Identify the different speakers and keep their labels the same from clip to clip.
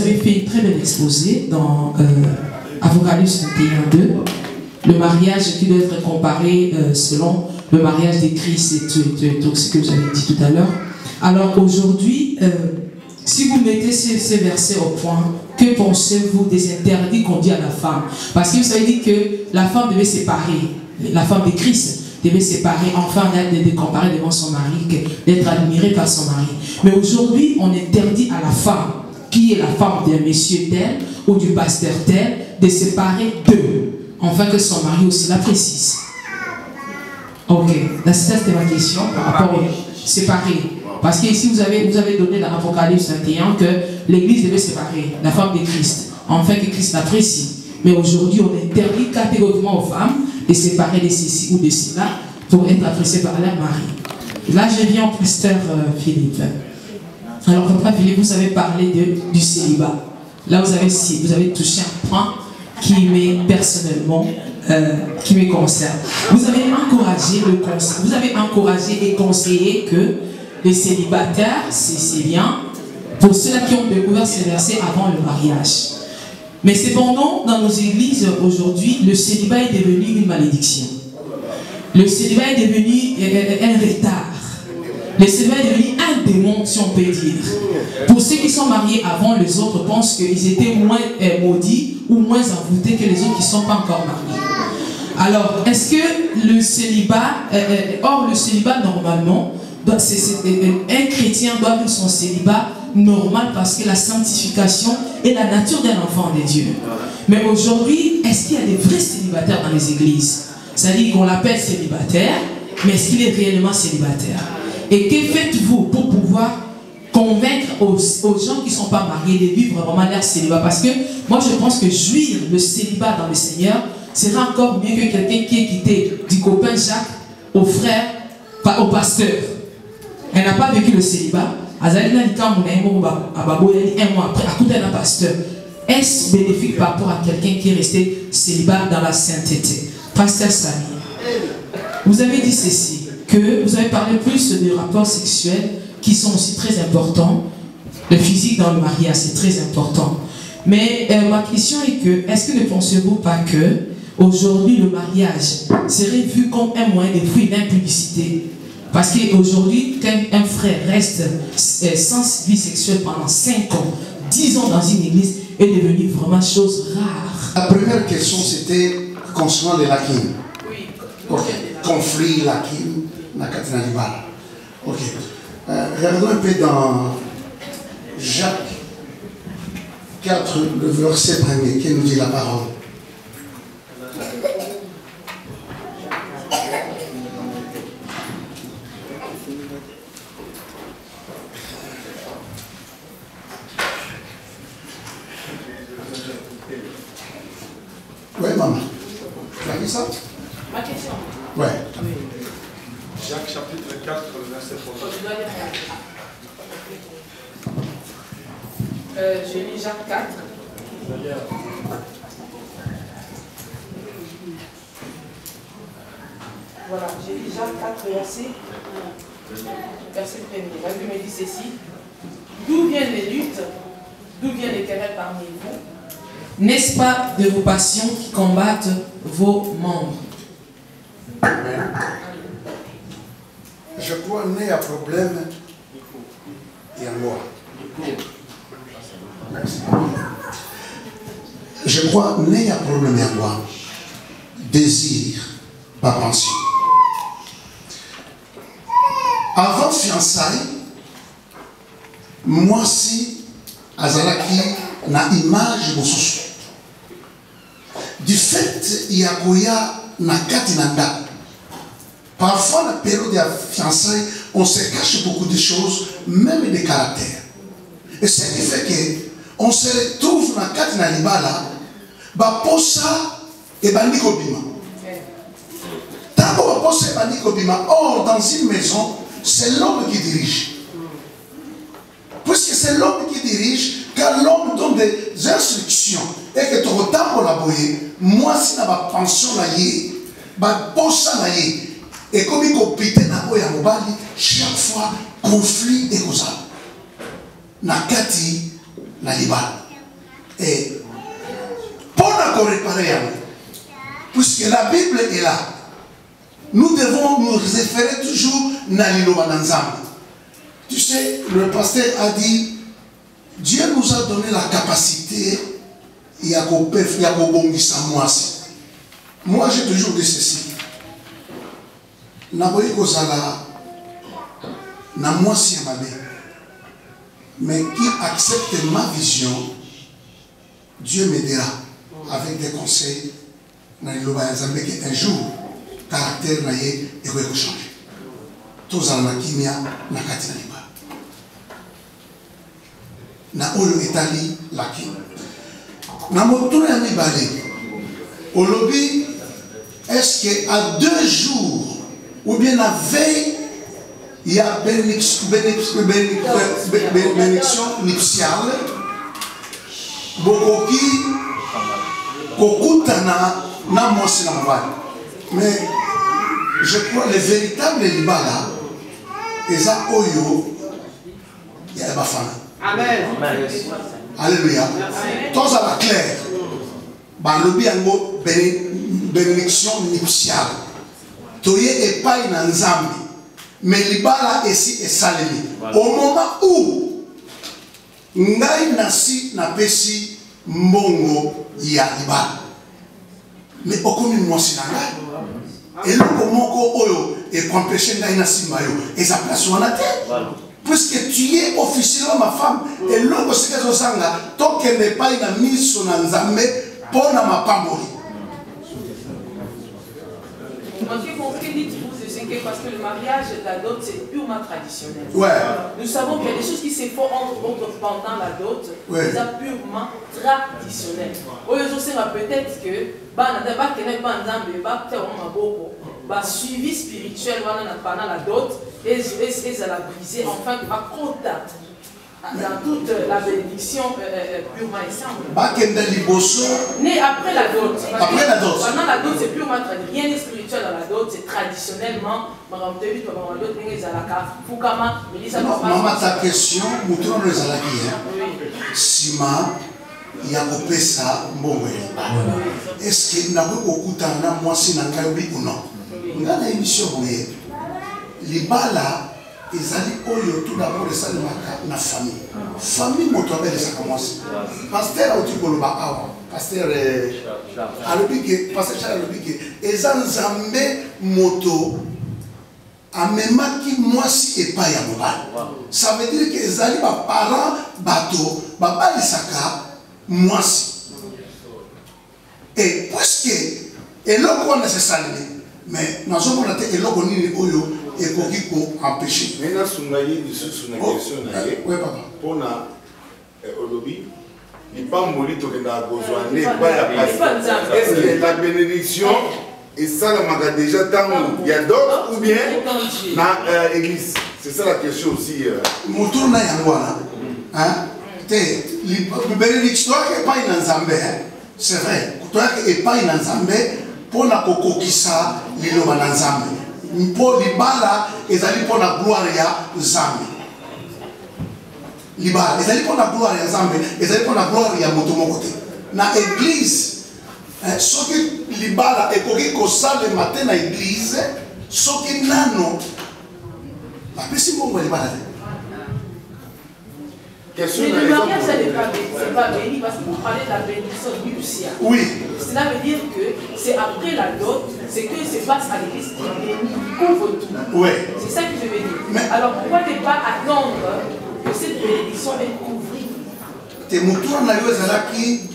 Speaker 1: avez fait une très belle exposé dans Apocalypse 21:2, le mariage qui doit être comparé selon le mariage des Christ et tout ce que vous avez dit tout à l'heure. Alors aujourd'hui, si vous mettez ces versets au point, que pensez-vous des interdits qu'on dit à la femme? Parce que vous avez dit que la femme devait séparer, la femme de Christ devait séparer, enfin de comparer devant son mari, d'être admirée par son mari. Mais aujourd'hui, on interdit à la femme, qui est la femme d'un monsieur tel ou du pasteur tel, de séparer d'eux, enfin que son mari aussi la précise. Ok, c'était ma question par rapport au séparer. Parce que ici, vous avez donné dans l'Apocalypse 21 que l'Église devait séparer la femme de Christ, enfin que Christ l'apprécie. Mais aujourd'hui, on interdit catégoriquement aux femmes de séparer de ceci ou de cela pour être appréciées par leur mari. Là, je viens au pasteur Philippe. Alors, papa Philippe, vous avez parlé du célibat. Là, vous avez touché un point qui m'est personnellement, qui me concerne. Vous avez encouragé et conseillé que les célibataires, c'est bien, pour ceux-là qui ont découvert ces versets avant le mariage. Mais cependant, dans nos églises aujourd'hui, le célibat est devenu une malédiction. Le célibat est devenu un retard. Le célibat est devenu un démon, si on peut dire. Pour ceux qui sont mariés avant, les autres pensent qu'ils étaient moins maudits ou moins envoûtés que les autres qui ne sont pas encore mariés. Alors, est-ce que le célibat, or le célibat normalement, un chrétien doit vivre son célibat normal parce que la sanctification est la nature d'un enfant de Dieu. Mais aujourd'hui, est-ce qu'il y a des vrais célibataires dans les églises? C'est-à-dire qu'on l'appelle célibataire, mais est-ce qu'il est réellement célibataire? Et que faites-vous pour pouvoir convaincre aux gens qui ne sont pas mariés de vivre vraiment leur célibat? Parce que moi, je pense que jouir le célibat dans le Seigneur sera encore mieux que quelqu'un qui est quitté du copain Jacques au frère, au pasteur. Elle n'a pas vécu le célibat. Un mois après, à côté d'un pasteur. Est-ce bénéfique par rapport à quelqu'un qui est resté célibat dans la sainteté? Pasteur Samy, vous avez dit ceci, que vous avez parlé plus des rapports sexuels qui sont aussi très importants. Le physique dans le mariage, c'est très important. Mais ma question est que, est-ce que ne pensez-vous pas que aujourd'hui le mariage serait vu comme un moyen de fuir l'impudicité? Parce qu'aujourd'hui, quand un frère reste sans vie sexuelle pendant 5 ans, 10 ans dans une église, est devenu vraiment chose rare.
Speaker 2: La première question, c'était concernant les lakim.
Speaker 1: Oui.
Speaker 2: Ok. Conflit, lakim, nakatina libala. Ok. Regardons un peu dans Jacques 4, le verset 1er, qui nous dit la parole. Oui, maman. Tu as vu ça?
Speaker 1: Ma question.
Speaker 2: Oui.
Speaker 3: Jacques chapitre 4, verset 1.
Speaker 1: J'ai lu Jacques 4. Voilà, j'ai lu Jacques 4, verset 1. La Bible me dit ceci. D'où viennent les luttes? D'où viennent les querelles parmi vous? N'est-ce pas de vos passions qui combattent vos membres?
Speaker 2: Amen. Je crois né à problème et à moi. Merci. Je crois né à problème et à moi. Désir, pas pension. Avant fiançailles, moi si azalaki na image mosusu. Du fait, il y a Goya na katinanda. Parfois, la période de fiançailles, on se cache beaucoup de choses, même des caractères. Et ce qui fait qu'on se retrouve dans katinalibala, ba posa et bandiko bima. Tant ba posa et bandiko bima, or dans une maison, c'est l'homme qui dirige. Puisque c'est l'homme qui dirige, car l'homme donne des instructions et que ton temps pour la boyer, moi si na ba pension na ye, ba posa na ye, et comme il compite na boya mobali, chaque fois conflit et cause. Na kati na liba. Et pour réparer, puisque la Bible est là, nous devons nous référer toujours à l'Iloba Nanzambe. Tu sais, le pasteur a dit, Dieu nous a donné la capacité, moi j'ai toujours dit ceci. Naboyi kozala na mwasi ya mabe, mais qui accepte ma vision, Dieu m'aidera avec des conseils dans l'Iloba Nzambe qu'un jour caractère na ye ekoki changer. Tozala na kimia na kati na liba. Na oyo etali laki. Na motuna ya mibale. Olobi, est-ce que à 2 jours ou bien la veille il y a bénédiction nuptiale, bokoki kokutana na mwasi na mobali. Mais je crois que le véritable libala est à Oyo Yabafana. Amen. Alléluia. Tous à la claire. Balobi ango bénédiction nuptiale. Toye et pas une nzambi. Mais libala ici est salemi. Au moment où ngai nasi na pesi mbongo ya libala. Mais aucune mwasi na ngai. Et le moko oyo et compêcher ngai na simba yo et sa place wana te. Puisque tu es officiellement ma femme et l'autre c'est que zosanga tant qu'elle n'est pas une mise sur nzambe pour na mapamboli.
Speaker 1: Parce que le mariage et la dot c'est purement traditionnel.
Speaker 2: Ouais.
Speaker 1: Nous savons qu'il y a des choses qui se font entre autres pendant la dot, ouais. C'est purement traditionnel. Peut-être que suivi spirituel pendant la dot et ça l'a brisé enfin à contact dans toute la bénédiction purement et simple. Né après la dot.
Speaker 2: Après la dot.
Speaker 1: Pendant la dot c'est purement traditionnel. Rien n'est spirituel dans la dot, c'est traditionnellement.
Speaker 2: Maman, ta question, Moutron les alaki, Sima, Yakopesa, Mbongwe. Est-ce que n'a pas beaucoup de temps, moi, si n'a pas oui ou non? On a une émission, les balas, ils allaient tout d'abord les salles de ma famille. Famille, mon toit, ça commence. Pasteur, au Tikoloba, pasteur, à l'obique, pasteur Charles à l'obique, et ça nous a mis moto. Amemaki mwasi epai ya mobali. Ça veut dire que ezali ba parents bato babalisaka mwasi. Et puisque eloko wana se salimi, mais nazomona te eloko nini oyo ekoki ko empêcher.
Speaker 3: Mais na sungayi lisusu na question na ye.
Speaker 2: Oui papa.
Speaker 3: Pona olobi ni pas moli to kenda kozwa ne pas ya pasteur. Est-ce que la bénédiction et ça, déjà tant il y a d'autres ou bien dans l'église. C'est ça la question aussi.
Speaker 2: Motour na yangwana. Hein? La bénédiction n'est pas une ensemble. C'est vrai. Toi qui n'est pas une ensemble pour la kokokisa lilo ensemble. Pour libala ezali pour la gloire ya zambe. Libala ezali pour la gloire ya zambe, ezali pour la gloire ya moto mokote. Na église ce qui libala et qu'on sale le matin à l'église, ce qui nano, la personne qui libala.
Speaker 1: Mais le mariage, ça n'est pas béni parce que vous parlez de la bénédiction nuptiale.
Speaker 2: Oui.
Speaker 1: Cela veut dire que c'est après la dot, c'est que se passe à l'église qui bénit, couvre tout.
Speaker 2: Oui.
Speaker 1: C'est ça que je veux dire. Mais alors pourquoi ne pas attendre que cette bénédiction est couvrie?
Speaker 2: Tes moutons na yo ezalaki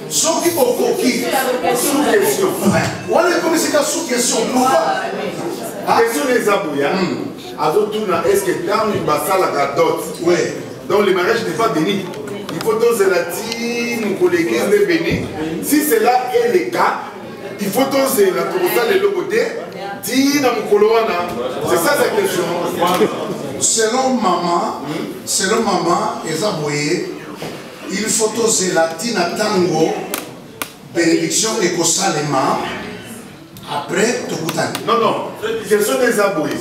Speaker 2: soki okoki sous question. On est comme c'est sous question. Pourquoi?
Speaker 3: Question des abouya. Azotuna est-ce que dans une basala la dot?
Speaker 2: Oui.
Speaker 3: Donc le mariage n'est pas béni. Il faut doser la tine pour l'église de béni. Si cela est le cas, il faut doser la tourista de l'autre côté. Tine à Mukoloana. C'est ça sa question.
Speaker 2: Selon maman, Ezaboye, il faut doser la tine à tango, bénédiction et kosalema. Après, Tokutani.
Speaker 3: Non, non. Question des aboués.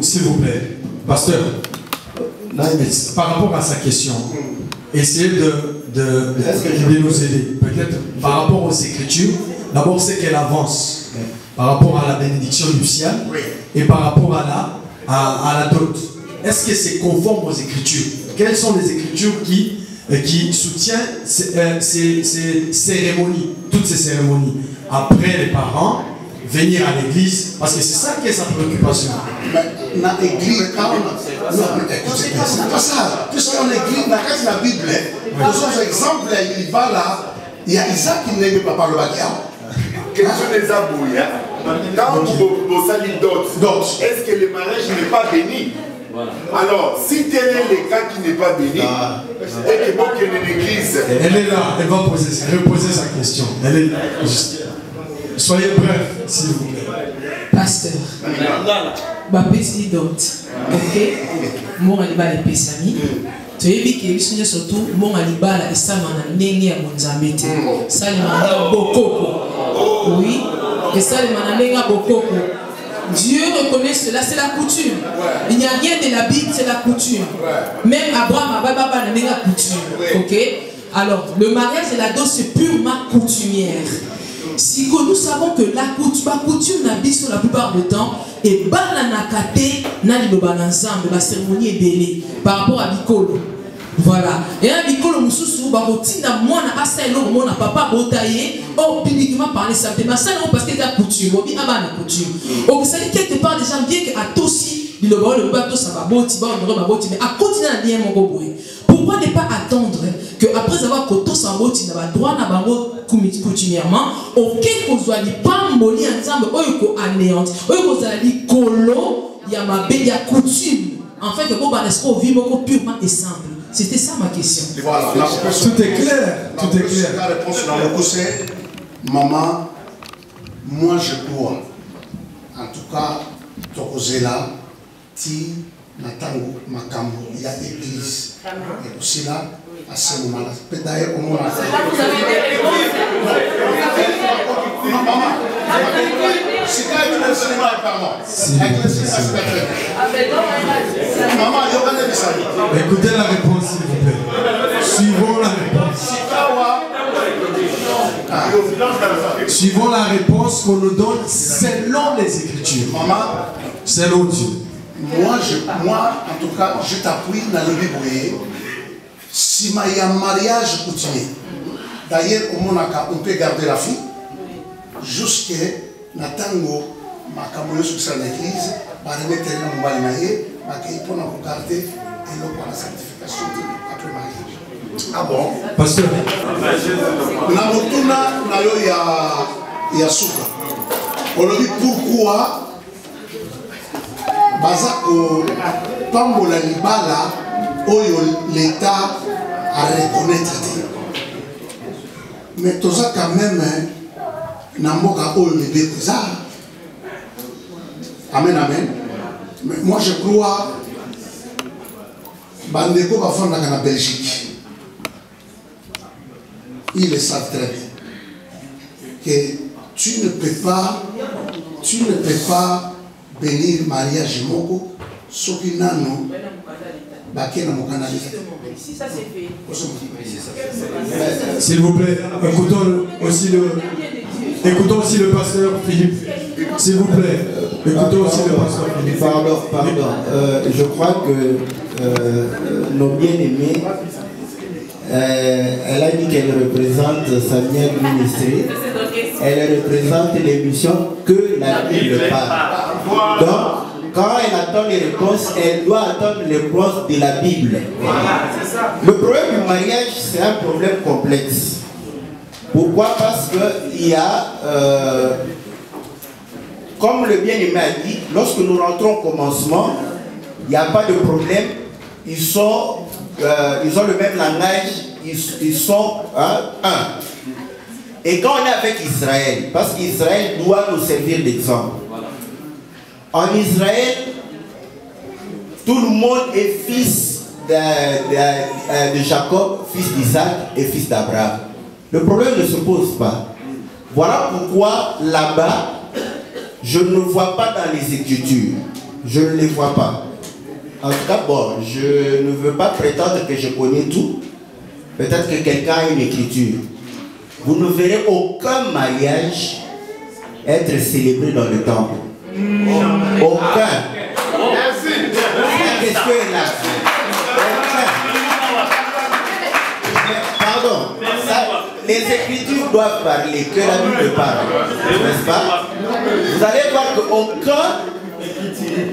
Speaker 4: S'il vous plaît, pasteur. Par rapport à sa question, essayez de de nous aider. Peut-être par rapport aux Écritures, d'abord c'est qu'elle avance par rapport à la bénédiction nuptiale et par rapport à la dot. Est-ce que c'est conforme aux Écritures? Quelles sont les Écritures qui soutiennent ces cérémonies, toutes ces cérémonies? Après les parents, venir à l'église, parce que c'est ça qui est sa préoccupation.
Speaker 2: Mais dans l'église, c'est pas ça. Puisqu'en église, dans la Bible, par exemple, il va là, il y a Isaac qui n'est pas par le bâtiment.
Speaker 3: Question des abouilles. Quand vous salez d'autres, est-ce que le mariage n'est pas béni? Alors, si tel est le cas qui n'est pas béni, et que bon qu'il y ait une église.
Speaker 4: Elle est là, elle va reposer sa question. Elle est là. Soyez bref, s'il vous plaît.
Speaker 1: Pasteur, bapesi dot, ok? Mon alibala et pesami. Tu es dit que je surtout mon alibala et ça m'a n'engue à mon zamete. Ça le m'a beaucoup. Oui, et ça le m'a n'engue à beaucoup. Dieu reconnaît cela, c'est la coutume. Il n'y a rien de la Bible, c'est la coutume. Même Abraham n'a pas la coutume. Ok? Alors, le mariage et la dot, c'est purement coutumière. Si nous savons que la coutume n'a pas sur la plupart du temps, et bananakate n'a pas ensemble, la cérémonie est belle par rapport à Bikolo. Voilà. Et à Bikolo, nous sommes na moi na aselo mon papa botaye oh publiquement parler ça mais ça non parce que c'est la coutume on dit ah bah la coutume donc ça dit quelque part déjà bien que à aussi le bateau ça va boti mais à continuer à dire mon goboy. Pourquoi ne pas attendre que après avoir koto sa boti na ba droit na bango coutumièrement auquel qu'on soit dit pas mboli ensemble oyoko anéanti oyoko za li kolo ya mabe ya coutume en fait que ko ba est-ce qu'on vit beaucoup purement et simple. C'était ça ma question.
Speaker 2: Voilà,
Speaker 4: tout est clair. Tout est clair.
Speaker 2: La réponse dans le coup c'est maman, moi je crois. En tout cas, Tokozela, Ti, Natango, Makambo, il y a l'église. Et aussi là, à ce moment-là. Peut-être d'ailleurs au moment-là.
Speaker 5: Vous avez des réponses.
Speaker 2: Non, maman. C'est quand il y a le cinéma, pardon. Avec le cinéma, c'est perfect. Maman, il y aura des messages.
Speaker 4: Écoutez la réponse, s'il vous plaît. Suivons la réponse. Suivons la réponse qu'on nous donne selon les Écritures.
Speaker 2: Maman,
Speaker 4: selon Dieu.
Speaker 2: Moi, en tout cas, je t'appuie dans le Bible. Si il y a un mariage coutumier, d'ailleurs, on peut garder la fille jusqu'à Natango, Makamoyo sur l'église, va remettre un mobile maillé, il peut nous garder et nous pour la certification après mariage. Ah bon?
Speaker 4: Pasteur.
Speaker 2: Namotuna, il y a souka. On lui dit pourquoi Bazako Pambola Libala, l'État a reconnaître. Mais tout ça quand même, Namboka Oyo Libéza. Amen, amen. Mais moi je crois, Bandeko va faire dans la Belgique. Ils le savent très bien. Que tu ne peux pas bénir mariage moko, ce qui n'a non.
Speaker 4: S'il vous plaît, écoutons aussi le pasteur Philippe. S'il vous plaît, écoutons aussi le pasteur Philippe.
Speaker 6: Pardon. Je crois que nos bien-aimés, elle a dit qu'elle représente Samuel Ministry. Elle représente les missions que la Bible parle. Donc, quand elle attend les réponses, elle doit attendre les réponses de la Bible. Le problème du mariage, c'est un problème complexe. Pourquoi? Parce qu'il y a, comme le bien-aimé a dit, lorsque nous rentrons au commencement, il n'y a pas de problème. Ils ont le même langage, ils sont un. Et quand on est avec Israël, parce qu'Israël doit nous servir d'exemple. En Israël, tout le monde est fils de Jacob, fils d'Isaac et fils d'Abraham. Le problème ne se pose pas. Voilà pourquoi là-bas, je ne vois pas dans les Écritures. Je ne les vois pas. En tout cas, bon, je ne veux pas prétendre que je connais tout. peut-être que quelqu'un a une écriture. Vous ne verrez aucun mariage être célébré dans le temple. Aucun. La question est là. Pardon. Les Écritures doivent parler, que la Bible parle. N'est-ce pas? Vous allez voir qu'aucun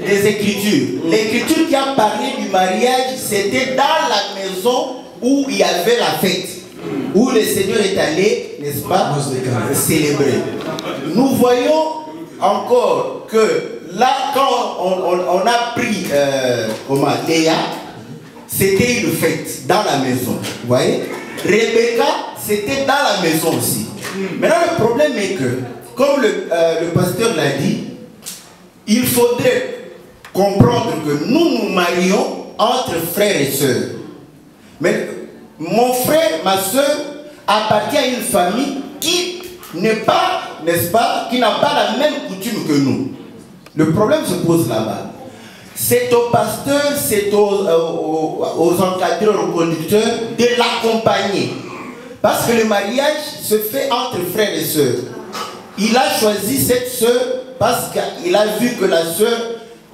Speaker 6: des Écritures, l'Écriture qui a parlé du mariage, c'était dans la maison où il y avait la fête, où le Seigneur est allé, n'est-ce pas, célébrer. Nous voyons encore que là, quand on a pris Léa, c'était une fête dans la maison. Vous voyez? Rebecca, c'était dans la maison aussi. Maintenant, le problème est que, comme le pasteur l'a dit, il faudrait comprendre que nous marions entre frères et sœurs. Mais mon frère, ma soeur, appartient à une famille qui n'est pas, n'est-ce pas, qui n'a pas la même coutume que nous. Le problème se pose là-bas. C'est au pasteur, c'est aux encadreurs, aux conducteurs de l'accompagner. Parce que le mariage se fait entre frères et sœurs. Il a choisi cette sœur parce qu'il a vu que la sœur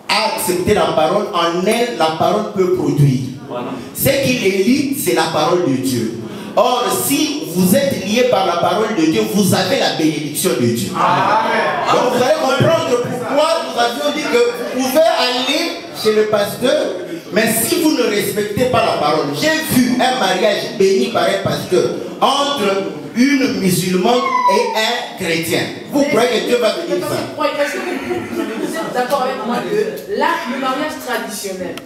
Speaker 6: a accepté la parole. En elle, la parole peut produire. Voilà. Ce qu'il élit, c'est la parole de Dieu. Or, si vous êtes liés par la parole de Dieu, vous avez la bénédiction de Dieu. Amen. Donc vous allez comprendre pourquoi nous avions dit que vous pouvez aller chez le pasteur, mais si vous ne respectez pas la parole. J'ai vu un mariage béni par un pasteur entre une musulmane et un chrétien. Vous croyez que Dieu va bénir ça?
Speaker 5: Est-ce que vous êtes d'accord avec moi que là, le mariage traditionnel,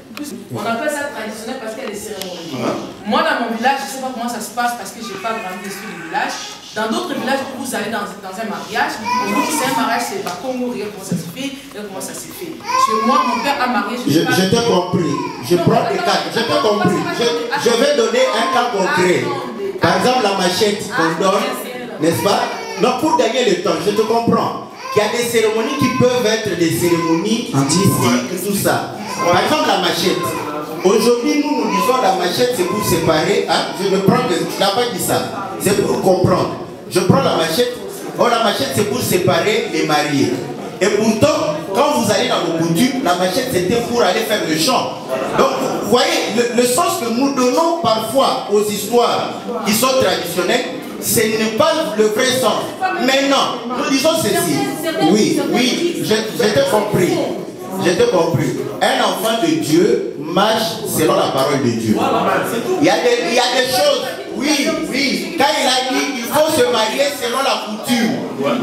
Speaker 5: on appelle ça traditionnel parce qu'il y a des cérémonies. Moi, dans mon village, je ne sais pas comment ça se passe parce que je n'ai pas grandi sur le village. Dans d'autres villages, où vous allez dans un mariage, on vous dit c'est un mariage, c'est pas Congo, regarde comment ça se fait, regarde comment ça s'est fait. Chez moi, mon père a marié.
Speaker 6: Je t'ai compris. Je prends des cas. Je t'ai compris. Je vais donner un cas concret. Par exemple, la machette qu'on donne, n'est-ce pas? Non, pour gagner le temps, je te comprends. Il y a des cérémonies qui peuvent être des cérémonies mystiques et tout ça. Par exemple, la machette. Aujourd'hui, nous disons la machette, c'est pour séparer. Hein? Je ne prends que. Je n'ai pas dit ça. C'est pour comprendre. Je prends la machette. Oh, la machette, c'est pour séparer les mariés. Et pourtant, quand vous allez dans le coutume, la machette, c'était pour aller faire le chant. Donc, vous voyez, le sens que nous donnons parfois aux histoires qui sont traditionnelles, ce n'est pas le vrai sens. Mais non, nous disons ceci. Oui, je t'ai compris. Je t'ai compris. Un enfant de Dieu marche selon la parole de Dieu. Il y a des choses. Oui. Quand il a dit qu'il faut se marier selon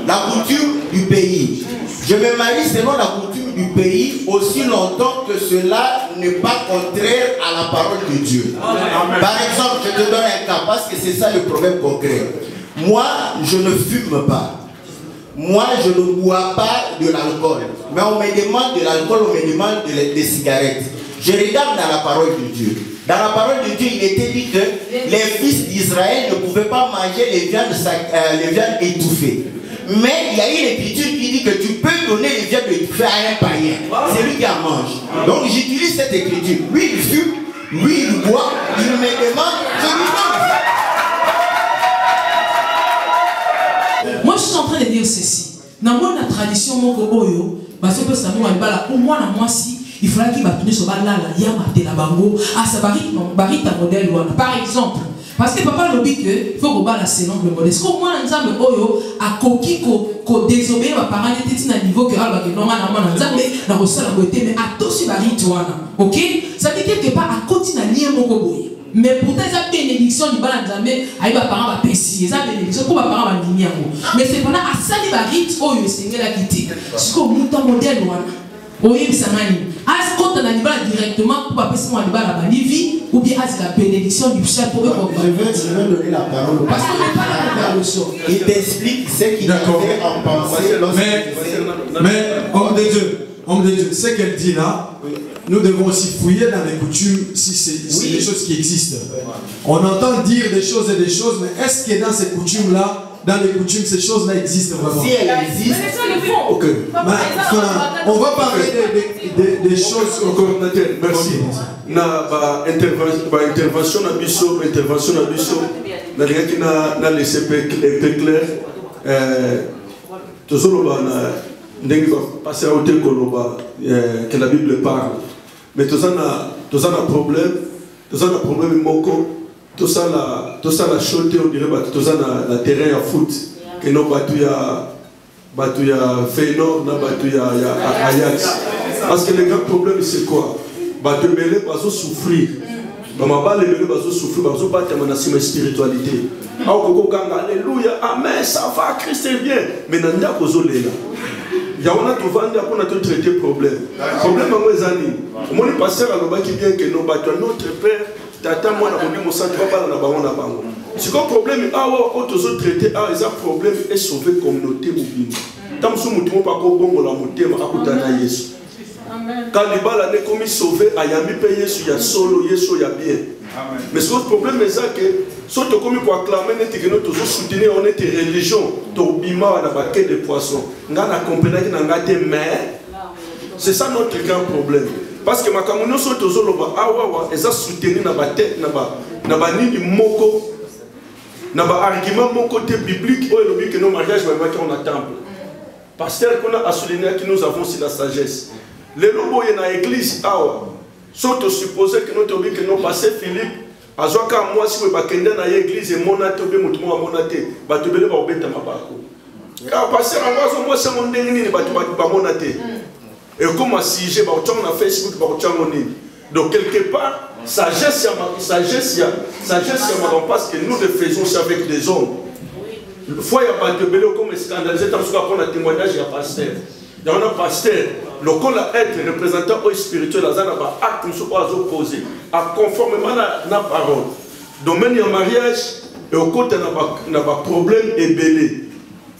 Speaker 6: la coutume du pays. Je me marie selon la coutume du pays aussi longtemps que cela n'est pas contraire à la parole de Dieu. Par exemple, je te donne un cas parce que c'est ça le problème concret. Moi, je ne fume pas. Moi, je ne bois pas de l'alcool. Mais on me demande de l'alcool, on me demande des cigarettes. Je regarde dans la parole de Dieu. Dans la parole de Dieu, il était dit que les fils d'Israël ne pouvaient pas manger les viandes étouffées. Mais il y a une écriture qui dit que tu peux donner les viandes étouffées à un païen. C'est lui qui en mange. Donc j'utilise cette écriture. Lui, il fume, lui, il boit, il me demande, je lui donne.
Speaker 1: Moi, je suis en train de dire ceci. Dans la tradition, parce que ça nous a au moins moi si il faudra qu'il va tenir sur la yamate la bango à sa barita modèle. Par exemple, parce que papa lobby que il faut qu'on la selon le modèle. Est-ce qu'au moins ensemble oyo a koki ko désobéir ma parents était à niveau que alba que normalement ensemble na rosala beauté mais a tosi barita wana. OK? Ça veut dire quelque part à continuer lien moko boye. Mais pourtant, ça bénédiction du balan jamais, aïe va parents va pécier, ça bénédiction pour ma parents va venir. Mais c'est pendant à ça les barites, oh le Seigneur a quitté. Jusqu'au mouton modèle wana. Oye bisamani. As quand on a dit directement pour pas passer moi débat la vie ou bien as la bénédiction du chef pour eux.
Speaker 6: Je vais donner la parole.
Speaker 1: Parce qu'on n'est pas là pour faire le show.
Speaker 6: Il t'explique ce qu'il a fait en pensée.
Speaker 4: Mais homme de Dieu, ce qu'elle dit là. Nous devons aussi fouiller dans les coutumes si c'est des choses qui existent. On entend dire des choses, mais est-ce que dans ces coutumes-là, dans les coutumes, ces choses-là existent vraiment.
Speaker 6: Si elles existent,
Speaker 5: Mais les gens le font.
Speaker 4: Ok. On va parler des choses
Speaker 7: au coordinateur. Merci. Na intervention na biso, na qui na laissé peu clair. Toujours passer à côté que la Bible parle. Mais tout ça na problème moko. Tout ça la chaude, on dirait tout ça na terrain à foot. Que non batu ya Feyenoord na batu ya Ajax. Parce que le grand problème c'est quoi? Batu belé bazo souffrir. Bama les belé bazo souffrir, bazo battre na spiritualité. Ah koko kanga alléluia, amen, ça va, Christ est bien. Mais nanda kozo lela. Ya wana to vendre pour na te traiter problème. Problème ngo ezani. Mon pasteur aloba ki bien que non batu notre père tata moi na moni mosanti papa na bango na bango. Si le problème est autres traité, ils ont problème et sauver la communauté mobile. Tant que nous ne pas bon la montée, à Yesu. Quand les balles sont commis sauver, il y a mis payé sur ya solo, Yesu ya bien. Mais ce problème est que si tu commis pour acclamer, nous toujours soutenir on est religion, tu bima na baquet de poissons. On a compris que nous avons mais c'est ça notre grand problème. Parce que ma communauté sont toujours là, ils ont soutenu na baquet na ba nini moko. Dans l'argument mon côté biblique, que nos mariages on a temple. Pasteur qu'on a souligné que nous avons sur la sagesse. Les lobos dans l'église, sont supposés que nous passé Philippe, à Zoaka moi si vous bakende dans l'église et monaté ou bien mutumo monaté, batubele ba obeta mabako. Car pasteur en moi c'est mon dernier ba monaté. Et comme si j'ai ba na Facebook ba donc quelque part sagesse parce que nous le faisons ça avec des hommes. Il faut y avoir de bello comme scandalisé tant qu'on a témoignage il y a pasteur. Il y a un pasteur le col à être représentant spirituel à zana ba acte nous soit opposé à conformément à la parole. Domaine du mariage et au côté n'a pas problème et belé.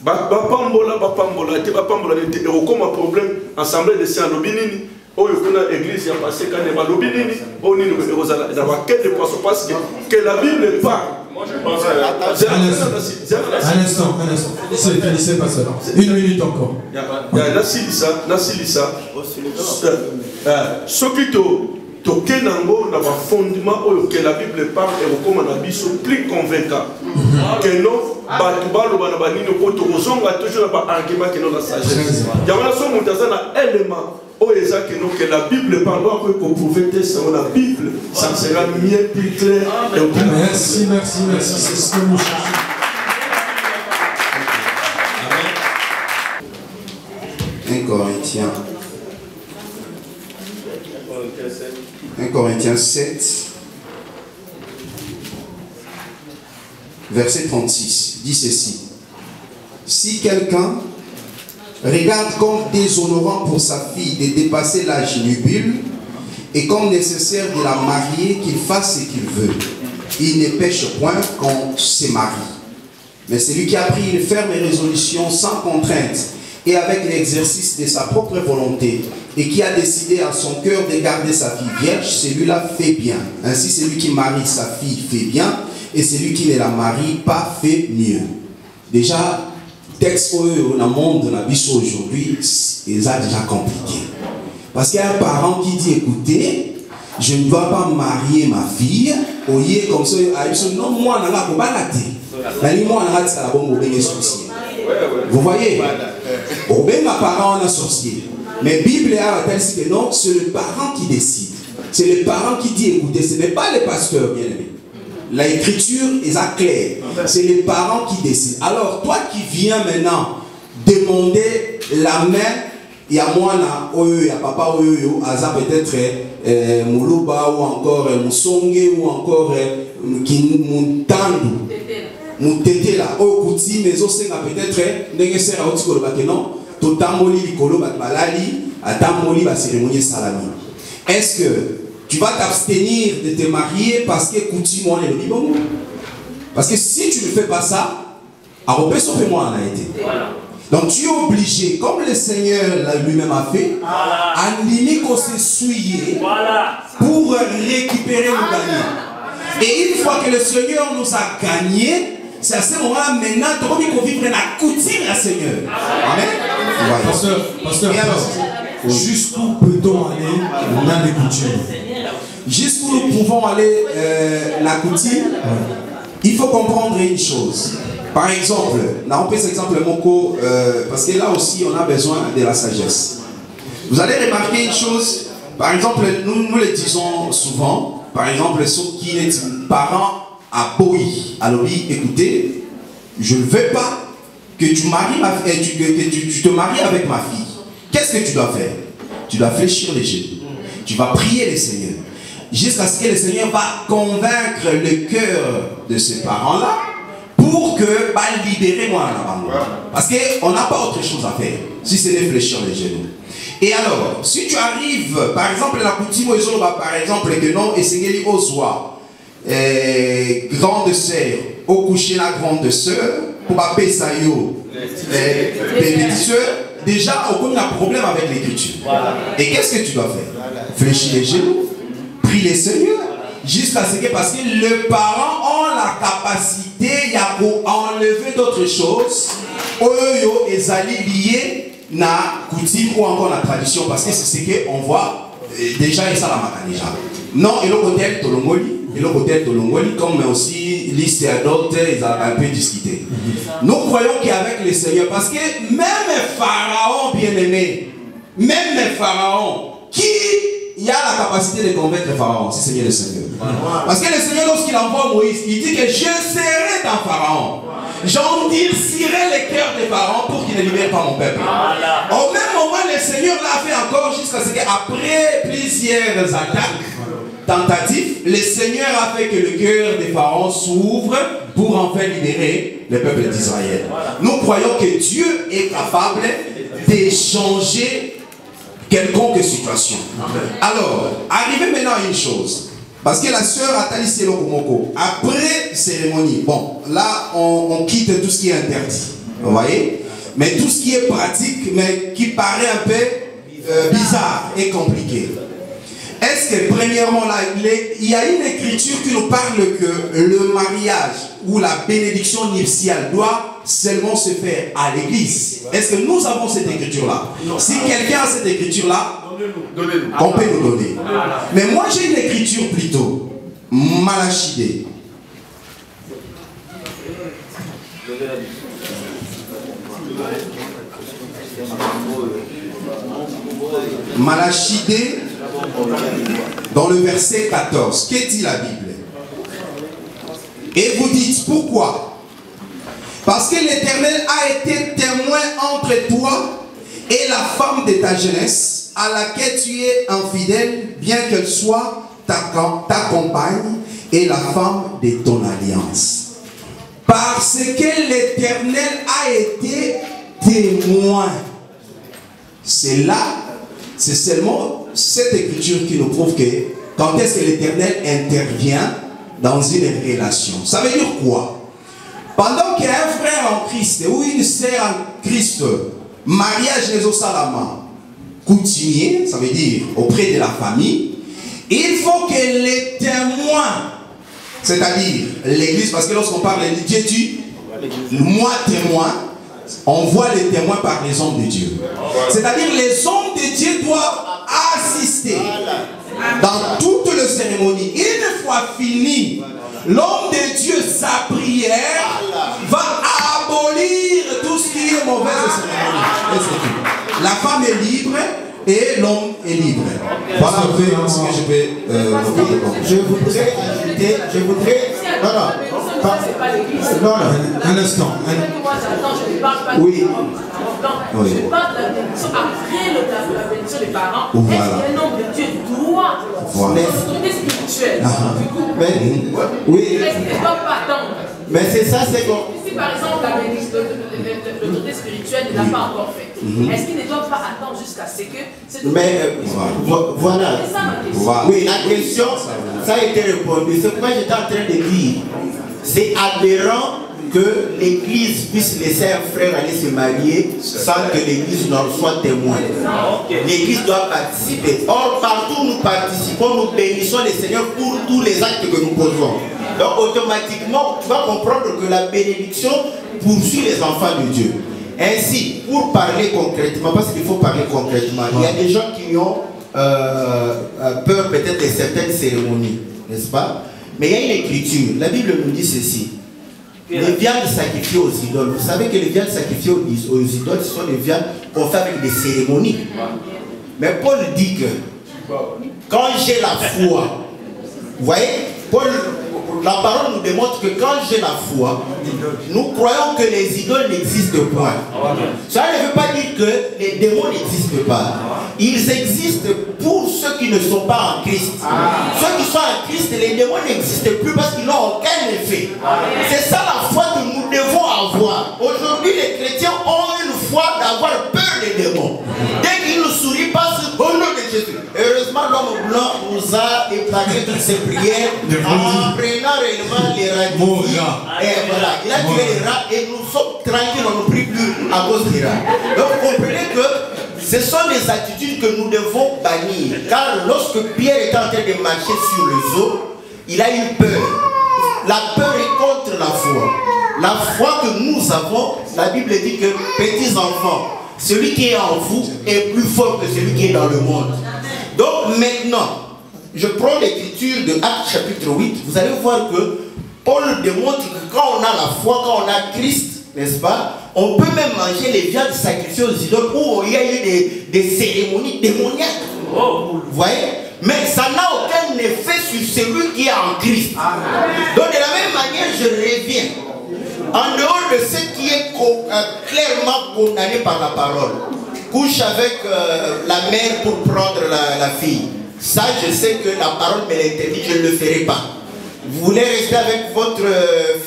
Speaker 7: Ba pambola et au comme un problème ensemble de saint lobinini. Oh, il y a l'église, il y a passé quand il y a l'obéni, oh, il y a quel de poisson parce que la Bible parle. Moi, je pense à
Speaker 4: un instant. Finissez pas ça. Une minute encore. Nasilisa.
Speaker 7: Ce qui toqué nango na fondement que la Bible parle et comme on a dit sont plus convaincants que non batubalo bana banino ko to zonga toujours na argument que non la sagesse. Il y a un son montazana élément que la Bible parle pour prouver que la Bible, ça sera mieux, plus clair.
Speaker 4: Merci. C'est ce que nous cherchons.
Speaker 8: 1 Corinthiens 7, verset 36, dit ceci. Si quelqu'un regarde comme déshonorant pour sa fille de dépasser l'âge nubile et comme nécessaire de la marier qu'il fasse ce qu'il veut, il ne pêche point qu'on se marie. Mais celui qui a pris une ferme résolution sans contrainte et avec l'exercice de sa propre volonté et qui a décidé à son cœur de garder sa fille vierge, celui-là fait bien. Ainsi celui qui marie sa fille fait bien et celui qui ne la marie pas fait mieux. Déjà, texte dans le monde de la vie aujourd'hui, c'est déjà compliqué. Parce qu'il y a un parent qui dit, écoutez, je ne vais pas marier ma fille, comme ça, non, moi, je ne vais pas sorcier. Vous voyez, ma parent on a sorcier. Mais la Bible a-t-elle que non, c'est le parent qui décide. C'est le parent qui dit, écoutez, ce n'est pas le pasteur, bien aimé. L'écriture est claire. C'est les parents qui décident. Alors, toi qui viens maintenant demander la main, il y a moi, il y a papa, il y a peut-être Moulouba ou encore Moussongue ou encore Moutandu. Moutete là, au Kouti, mais aussi peut-être nécessaire à autre que non, tout tamoli likolo balali, à tamoli ba cérémonie salami. Est-ce que tu vas t'abstenir de te marier parce que Kouti moi le bibon? Parce que si tu ne fais pas ça, à repère sauf moi en a été. Donc tu es obligé, comme le Seigneur lui-même a fait, à limiter qu'on se souiller pour récupérer le gagné. Et une fois que le Seigneur nous a gagné, c'est à ce moment-là, maintenant, tu vas vivre la coutume à Seigneur. Amen.
Speaker 4: Pasteur, jusqu'où peut-on aller dans les coutumes?
Speaker 8: Jusqu'où nous pouvons aller la coutume, il faut comprendre une chose. Par exemple, on peut exemple Moko, parce que là aussi on a besoin de la sagesse. Vous allez remarquer une chose, par exemple, nous le disons souvent, par exemple, ceux qui sont parents à Boï, alors écoutez, je ne veux pas que tu maries tu te maries avec ma fille. Qu'est-ce que tu dois faire? Tu dois fléchir les genoux. Tu vas prier le Seigneur. Jusqu'à ce que le Seigneur va convaincre le cœur de ces parents-là pour que libérer moi là-bas. Parce qu'on n'a pas autre chose à faire si ce n'est fléchir les genoux. Et alors, si tu arrives, par exemple, la coutume, par exemple, que non, et Seigneur au soir, grande sœur, au coucher la grande sœur, pour appeler ça yo, petite sœur, déjà, on a un problème avec l'écriture. Et qu'est-ce que tu dois faire? Fléchir les genoux, prier le Seigneur, jusqu'à ce que, parce que les parents ont la capacité d'enlever d'autres choses, ils allaient lier na coutume ou encore la tradition, parce que c'est ce qu'on voit déjà et ça la marque déjà. Non, et le côté Tolongoli, comme aussi liste et d'autres, ils ont un peu discuté. Nous croyons qu'avec le Seigneur, parce que même Pharaon bien-aimé, même Pharaon, qui il a la capacité de convaincre Pharaon, c'est Seigneur le Seigneur. Parce que le Seigneur, lorsqu'il envoie Moïse, il dit que je serai dans Pharaon. J'endurcirai les cœurs de Pharaon pour qu'il ne libère pas mon peuple. Au même moment, le Seigneur l'a fait encore jusqu'à ce qu'après plusieurs attaques, tentatives, le Seigneur a fait que le cœur de Pharaon s'ouvre pour enfin libérer le peuple d'Israël. Nous croyons que Dieu est capable d'échanger quelconque situation. Alors, arrivé maintenant à une chose. Parce que la sœur Atali Selo Komoko, après cérémonie, bon, là on quitte tout ce qui est interdit, vous voyez, mais tout ce qui est pratique, mais qui paraît un peu bizarre et compliqué. Est-ce que premièrement, là, il y a une écriture qui nous parle que le mariage ou la bénédiction nuptiale doit seulement se faire à l'église? Est-ce que nous avons cette écriture-là? Si quelqu'un a cette écriture-là, on peut nous donner. Mais moi j'ai une écriture plutôt. Malachide. Malachide, dans le verset 14. Que dit la Bible? Et vous dites pourquoi? Parce que l'Éternel a été témoin entre toi et la femme de ta jeunesse, à laquelle tu es infidèle, bien qu'elle soit ta compagne et la femme de ton alliance. Parce que l'Éternel a été témoin. C'est là, c'est seulement cette écriture qui nous prouve que quand est-ce que l'Éternel intervient dans une relation. Ça veut dire quoi? Pendant qu'il y a un frère en Christ ou une sœur en Christ, mariage les Osalama, coutumier, ça veut dire auprès de la famille, il faut que les témoins, c'est-à-dire l'église, parce que lorsqu'on parle de Dieu dit, moi témoin, on voit les témoins par les hommes de Dieu. C'est-à-dire les hommes de Dieu doivent assister dans toutes les cérémonies. Une fois fini, l'homme de Dieu, sa prière, va abolir tout ce qui est mauvaise cérémonie. La femme est libre et l'homme est libre. Voilà un peu ce que je peux
Speaker 6: je voudrais ajouter,
Speaker 4: un instant.
Speaker 6: Oui.
Speaker 5: Je parle de la bénédiction après la bénédiction des parents. Est-ce qu'un homme de Dieu doit l'autorité spirituelle?
Speaker 6: Oui.
Speaker 5: Est-ce qu'il ne doit pas attendre?
Speaker 6: Mais c'est ça, c'est quoi?
Speaker 5: Si par exemple la bénédiction, l'autorité spirituelle ne l'a pas encore fait, est-ce qu'il ne doit pas attendre jusqu'à ce que...
Speaker 6: Mais voilà.
Speaker 5: C'est ça ma question.
Speaker 6: Oui, la question, ça a été répondu. C'est pourquoi j'étais en train de dire, c'est aberrant que l'Église puisse laisser un frère aller se marier sans que l'Église n'en soit témoin. L'Église doit participer. Or, partout où nous participons, nous bénissons le Seigneur pour tous les actes que nous posons. Donc automatiquement, tu vas comprendre que la bénédiction poursuit les enfants de Dieu. Ainsi, pour parler concrètement, parce qu'il faut parler concrètement, il y a des gens qui ont peur peut-être de certaines cérémonies, n'est-ce pas? Mais il y a une écriture, la Bible nous dit ceci. Les viandes sacrifiées aux idoles, vous savez que les viandes sacrifiées aux idoles, ce sont des viandes qu'on fait avec des cérémonies. Mais Paul dit que quand j'ai la foi, vous voyez, Paul, la parole nous démontre que quand j'ai la foi, nous croyons que les idoles n'existent point. Ça ne veut pas dire que les démons n'existent pas. Ils existent pour ceux qui ne sont pas en Christ. Ceux qui sont en Christ, les démons n'existent plus parce qu'ils n'ont aucun effet. C'est ça la foi que nous devons avoir. Aujourd'hui, les chrétiens ont une foi d'avoir peur des démons. Dès qu'ils nous sourient, passent au nom de Jésus. Heureusement, l'homme blanc nous a épargné toutes ces prières en prenant réellement les rats. Et voilà, il a tué les rats et nous sommes tranquilles, on ne prie plus à cause des rats. Donc vous comprenez que ce sont des attitudes que nous devons bannir. Car lorsque Pierre était en train de marcher sur les eaux, il a eu peur. La peur est contre la foi. La foi que nous avons, la Bible dit que petits enfants, celui qui est en vous est plus fort que celui qui est dans le monde. Donc maintenant, je prends l'écriture de Actes chapitre 8, vous allez voir que Paul démontre que quand on a la foi, quand on a Christ, n'est-ce pas, on peut même manger les viandes sacrifiées aux idoles où il y a eu des cérémonies démoniaques. Vous voyez? Mais ça n'a aucun effet sur celui qui est en Christ. Donc de la même manière, je reviens. En dehors de ce qui est clairement condamné par la parole, couche avec la mère pour prendre la fille. Ça, je sais que la parole me l'interdit, je ne le ferai pas. Vous voulez rester avec votre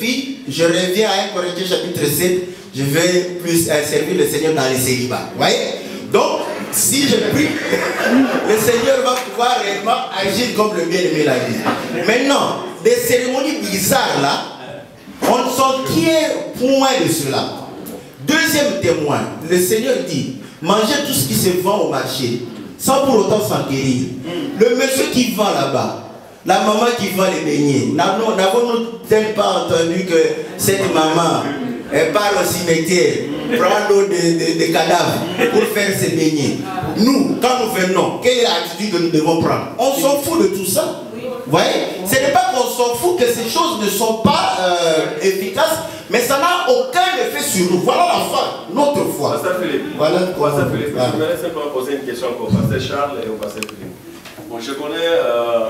Speaker 6: fille? Je reviens à 1 Corinthiens chapitre 7. Je vais plus servir le Seigneur dans les célibats. Vous voyez? Donc, si je prie, le Seigneur va pouvoir réellement agir comme le bien-aimé l'a dit. Maintenant, des cérémonies bizarres là, on ne s'enquiert point de cela. Deuxième témoin, le Seigneur dit, mangez tout ce qui se vend au marché, sans pour autant s'enquérir. Le monsieur qui vend là-bas, la maman qui vend les beignets, n'avons-nous pas entendu que cette maman, elle part au cimetière, prend l'eau des cadavres pour faire ses beignets. Nous, quand nous venons, quelle est l'attitude que nous devons prendre? On s'en fout de tout ça. Vous voyez? Ce n'est pas qu'on s'en fout que ces choses ne sont pas efficaces, mais ça n'a aucun effet sur nous. Voilà la foi, notre foi.
Speaker 9: Pasteur Philippe,
Speaker 6: voilà.
Speaker 9: Philippe. Je voudrais simplement poser une question au pasteur Charles et au pasteur Philippe. Bon, je connais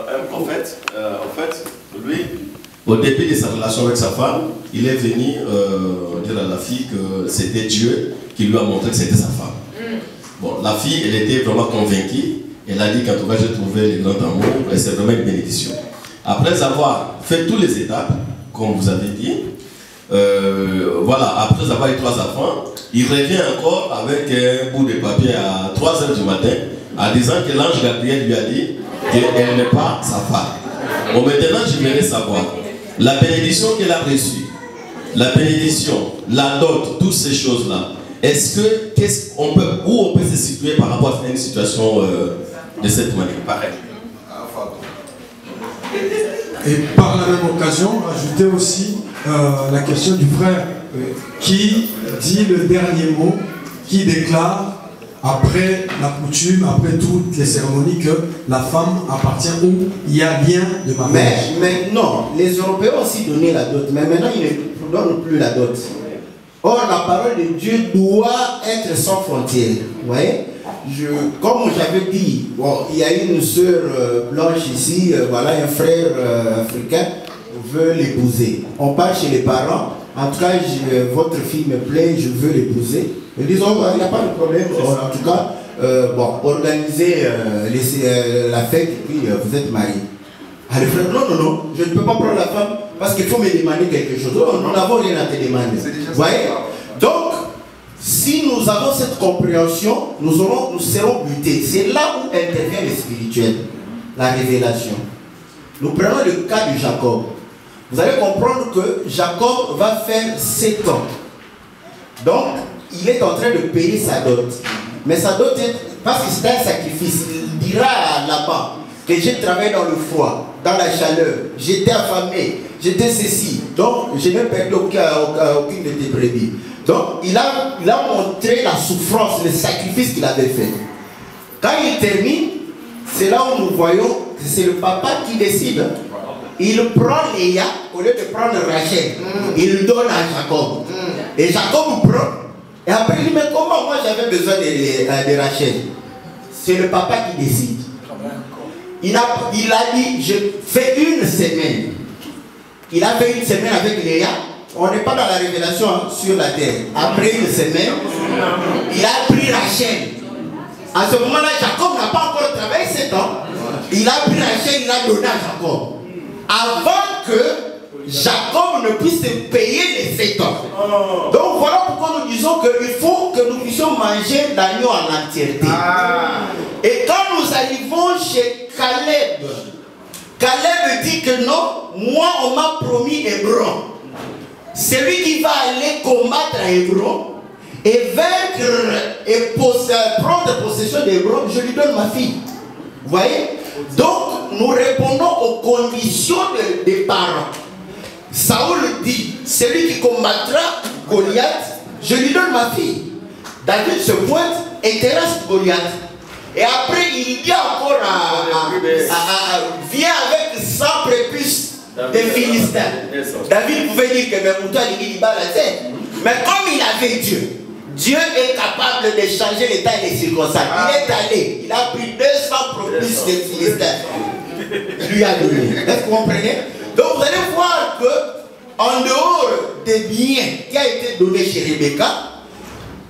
Speaker 9: un prophète, en fait, lui, au début de sa relation avec sa femme, il est venu dire à la fille que c'était Dieu qui lui a montré que c'était sa femme. Bon, la fille, elle était vraiment convaincue. Elle a dit qu'en tout cas, j'ai trouvé le grand amour et c'est vraiment une bénédiction. Après avoir fait toutes les étapes, comme vous avez dit, voilà, après avoir eu 3 enfants, il revient encore avec un bout de papier à 3 h du matin, en disant que l'ange Gabriel lui a dit qu'elle n'est pas sa femme. Bon, maintenant, j'aimerais savoir, la bénédiction qu'elle a reçue, la bénédiction, la dot, toutes ces choses-là, est-ce que, où on peut se situer par rapport à une situation de cette manière, pareil?
Speaker 4: Et par la même occasion, ajouter aussi la question du frère qui dit le dernier mot, qui déclare après la coutume, après toutes les cérémonies, que la femme appartient où il y a bien de mariage.
Speaker 6: Mais non, les Européens ont aussi donné la dot, mais maintenant ils ne donnent plus la dot. Or, la parole de Dieu doit être sans frontières. Vous voyez? Comme j'avais dit, bon, il y a une sœur blanche ici, voilà, un frère africain veut l'épouser. On part chez les parents, en tout cas, votre fille me plaît, je veux l'épouser. Ils disent, oh, il n'y a pas de problème, en tout cas, bon, organisez la fête et puis vous êtes mariés. Ah, le frère, non, non, non, je ne peux pas prendre la femme parce qu'il faut me demander quelque chose. Oh, nous n'avons rien à te demander. Vous voyez? Donc, si nous avons cette compréhension, nous serons butés. C'est là où intervient le spirituel, la révélation. Nous prenons le cas de Jacob. Vous allez comprendre que Jacob va faire 7 ans. Donc, il est en train de payer sa dot. Mais sa dot, parce que c'est un sacrifice, il dira à Laban, que j'ai travaillé dans le froid, dans la chaleur, j'étais affamé, j'étais ceci. Donc, je n'ai perdu aucune de tes brebis. Donc, il a montré la souffrance, le sacrifice qu'il avait fait. Quand il termine, c'est là où nous voyons que c'est le papa qui décide. Il prend Léa au lieu de prendre Rachel. Il donne à Jacob. Et Jacob prend. Et après, il dit, mais comment moi j'avais besoin de Rachel? C'est le papa qui décide. Il a dit, je fais une semaine. Il a fait une semaine avec Léa. On n'est pas dans la révélation sur la terre. Après une semaine, il a pris Rachel. À ce moment-là, Jacob n'a pas encore travaillé 7 ans. Il a pris Rachel, il a donné à Jacob. Avant que Jacob ne puisse payer les 7 ans. Donc voilà pourquoi nous disons qu'il faut que nous puissions manger l'agneau en entièreté. Et quand nous arrivons chez Caleb, Caleb dit que non, moi on m'a promis Hébron. Celui qui va aller combattre à Hébron et vaincre et prendre possession d'Hébron, je lui donne ma fille. Vous voyez? Donc nous répondons aux conditions des parents. Saoul dit, celui qui combattra Goliath, je lui donne ma fille. David se pointe et terrasse Goliath. Et après il dit encore viens avec 100 prépuces des Philistins. David pouvait dire que mes moutons il bat la tête. Mais comme il avait Dieu, Dieu est capable de changer l'état et les circonstances. Il est allé, il a pris 200 prépuces des Philistins. Il lui a donné. Est-ce que vous comprenez? Donc vous allez voir que en dehors des biens qui a été donné chez Rebecca,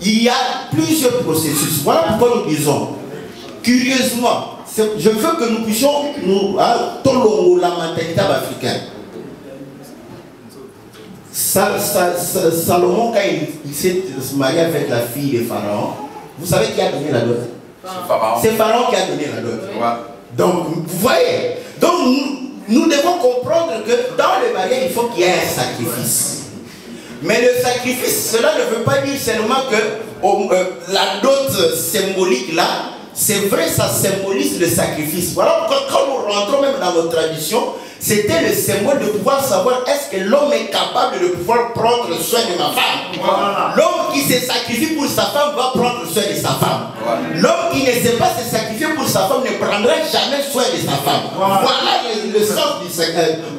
Speaker 6: il y a plusieurs processus. Voilà pourquoi nous disons, curieusement, je veux que nous puissions nous la mentalité africaine. Salomon, quand il s'est marié avec la fille de Pharaon, vous savez qui a donné la dot? C'est Pharaon qui a donné la dot. Donc, vous voyez, donc nous devons comprendre que dans le mariage, il faut qu'il y ait un sacrifice. Mais le sacrifice, cela ne veut pas dire seulement que la dot symbolique là, c'est vrai, ça symbolise le sacrifice. Voilà pourquoi quand nous rentrons même dans notre tradition, c'était le symbole de pouvoir savoir est-ce que l'homme est capable de pouvoir prendre soin de ma femme. Voilà. L'homme qui se sacrifie pour sa femme va prendre soin de sa femme. Voilà. L'homme qui ne sait pas se sacrifier pour sa femme ne prendra jamais soin de sa femme. Voilà le sens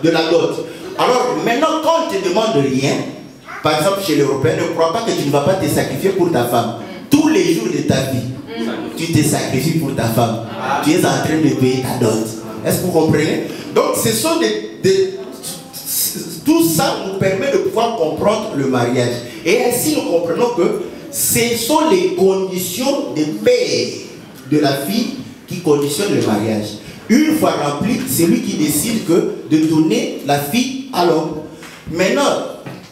Speaker 6: de la dot. Alors maintenant quand on ne te demande rien, par exemple chez l'Européen, ne crois pas que tu ne vas pas te sacrifier pour ta femme. Tous les jours de ta vie, tu te sacrifies pour ta femme. Tu es en train de payer ta dot. Est-ce que vous comprenez? Donc ce sont tout ça nous permet de pouvoir comprendre le mariage. Et ainsi nous comprenons que ce sont les conditions de paix de la fille qui conditionnent le mariage. Une fois rempli, c'est lui qui décide de donner la fille à l'homme. Maintenant,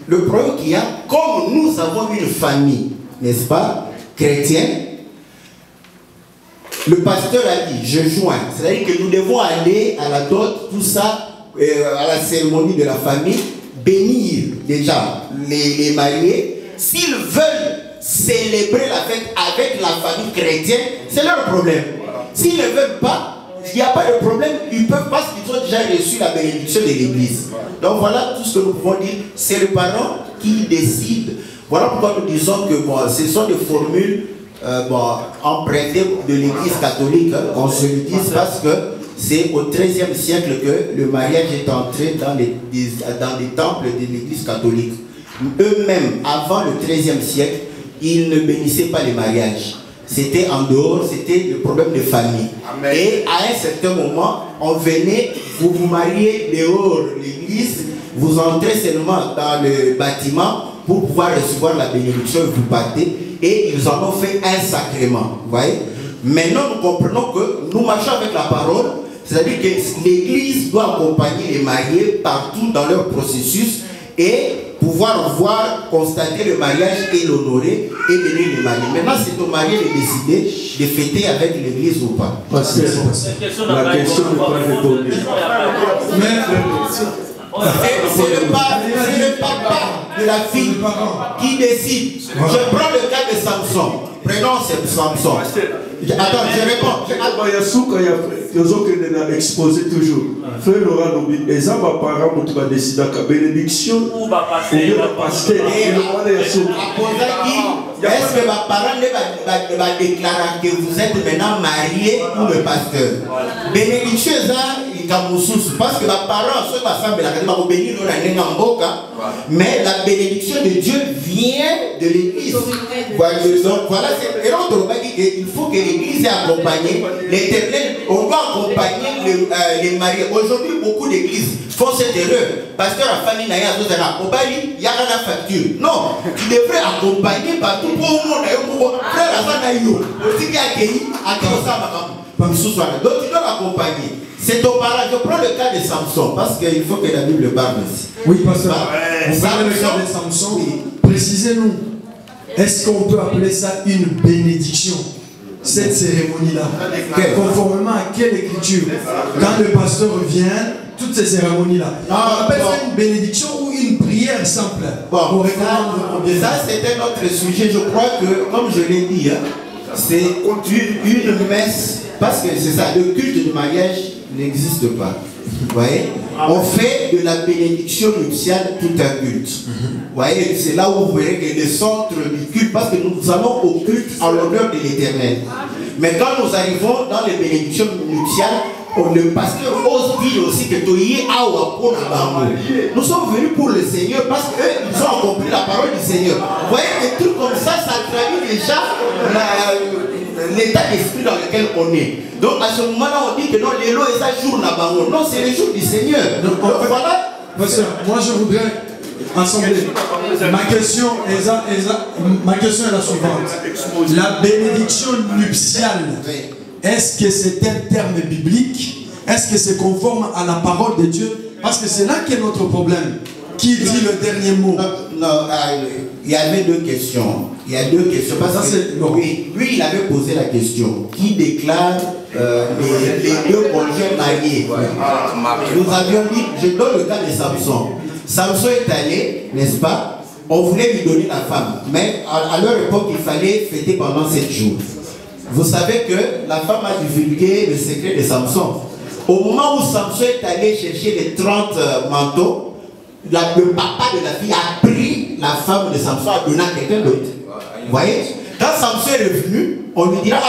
Speaker 6: le problème qu'il y a, comme nous avons une famille, n'est-ce pas, chrétienne, le pasteur a dit, je joins. C'est-à-dire que nous devons aller à la dot, tout ça, à la cérémonie de la famille, bénir déjà les mariés. S'ils veulent célébrer avec la famille chrétienne, c'est leur problème. S'ils ne veulent pas, il n'y a pas de problème, ils peuvent parce qu'ils ont déjà reçu la bénédiction de l'église. Donc voilà tout ce que nous pouvons dire. C'est le parent qui décide. Voilà pourquoi nous disons que ce sont des formules empruntées de l'église catholique. On se le dit parce que c'est au XIIIe siècle que le mariage est entré dans les temples de l'église catholique. Eux-mêmes, avant le XIIIe siècle, ils ne bénissaient pas les mariages. C'était en dehors, c'était le problème de famille. Amen. Et à un certain moment, on venait, vous vous mariez dehors de l'église, vous entrez seulement dans le bâtiment pour pouvoir recevoir la bénédiction et vous partez. Et ils en ont fait un sacrement. Vous voyez? Maintenant, nous comprenons que nous marchons avec la parole, c'est-à-dire que l'église doit accompagner les mariés partout dans leur processus et pouvoir voir, constater le mariage et l'honorer et bénir les mariés. Maintenant, c'est au marié de décider de fêter avec l'église ou pas.
Speaker 7: La question n'est pas répondue.
Speaker 6: C'est le papa de la fille qui décide. Je prends le cas de Samson. Prenons Samson. Attends, je réponds.
Speaker 7: Il a exposé toujours. Frère Laurent Lobi, les parents ont décidé que la bénédiction ou le pasteur.
Speaker 6: Est-ce que vos parents vont déclarer que vous êtes maintenant marié ou le pasteur? Bénédiction, parce que les parents sont bénis, mais la bénédiction de Dieu vient de l'église. Voilà, il faut que l'église est accompagnée. L'éternel, on doit accompagner les mariés. Aujourd'hui, beaucoup d'églises font cette erreur. Pasteur a famille, il y a la facture. Non, tu devrais accompagner partout pour le monde. Donc tu dois l'accompagner. C'est ton parent. Je prends le cas de Samson parce qu'il faut que la Bible parle aussi.
Speaker 4: Oui, pasteur. Vous parlez le cas de Samson. Précisez-nous. Est-ce qu'on peut appeler ça une bénédiction? Cette cérémonie-là, conformément à quelle écriture? Quand le pasteur vient, toutes ces cérémonies-là, on appelle ça une bénédiction ou une prière simple?
Speaker 6: Bon, ça c'est un autre sujet. Je crois que, comme je l'ai dit, c'est une messe, parce que c'est ça, le culte du mariage n'existe pas. Vous voyez? On fait de la bénédiction nuptiale tout un culte. Vous voyez, c'est là où vous verrez que le centre du culte, parce que nous allons au culte en l'honneur de l'Éternel. Mais quand nous arrivons dans les bénédictions nuptiales, le pasteur ose dire aussi que nous sommes venus pour le Seigneur parce qu'ils ont accompli la parole du Seigneur. Vous voyez, des trucs comme ça, ça traduit déjà l'état d'esprit dans lequel on est. Donc à ce moment-là, on dit que non, les lois et ça jour n'a pas. Non, c'est le jour du Seigneur. Donc voilà.
Speaker 4: Pasteur, moi je voudrais assembler. Ma question est la suivante. La bénédiction nuptiale, est-ce que c'est un terme biblique? Est-ce que c'est conforme à la parole de Dieu? Parce que c'est là qu'est notre problème. Qui dit le dernier mot?
Speaker 6: Non, il y avait deux questions. Il y a deux questions. Parce que lui, il avait posé la question. Qui déclare les deux conjoints mariés? Nous avions dit, je donne le cas de Samson. Samson est allé, n'est-ce pas? On voulait lui donner la femme. Mais à leur époque, il fallait fêter pendant 7 jours. Vous savez que la femme a divulgué le secret de Samson. Au moment où Samson est allé chercher les 30 manteaux, le papa de la fille a pris la femme de Samson à donner à quelqu'un d'autre. Vous voyez? Quand Samson est revenu, on lui dira,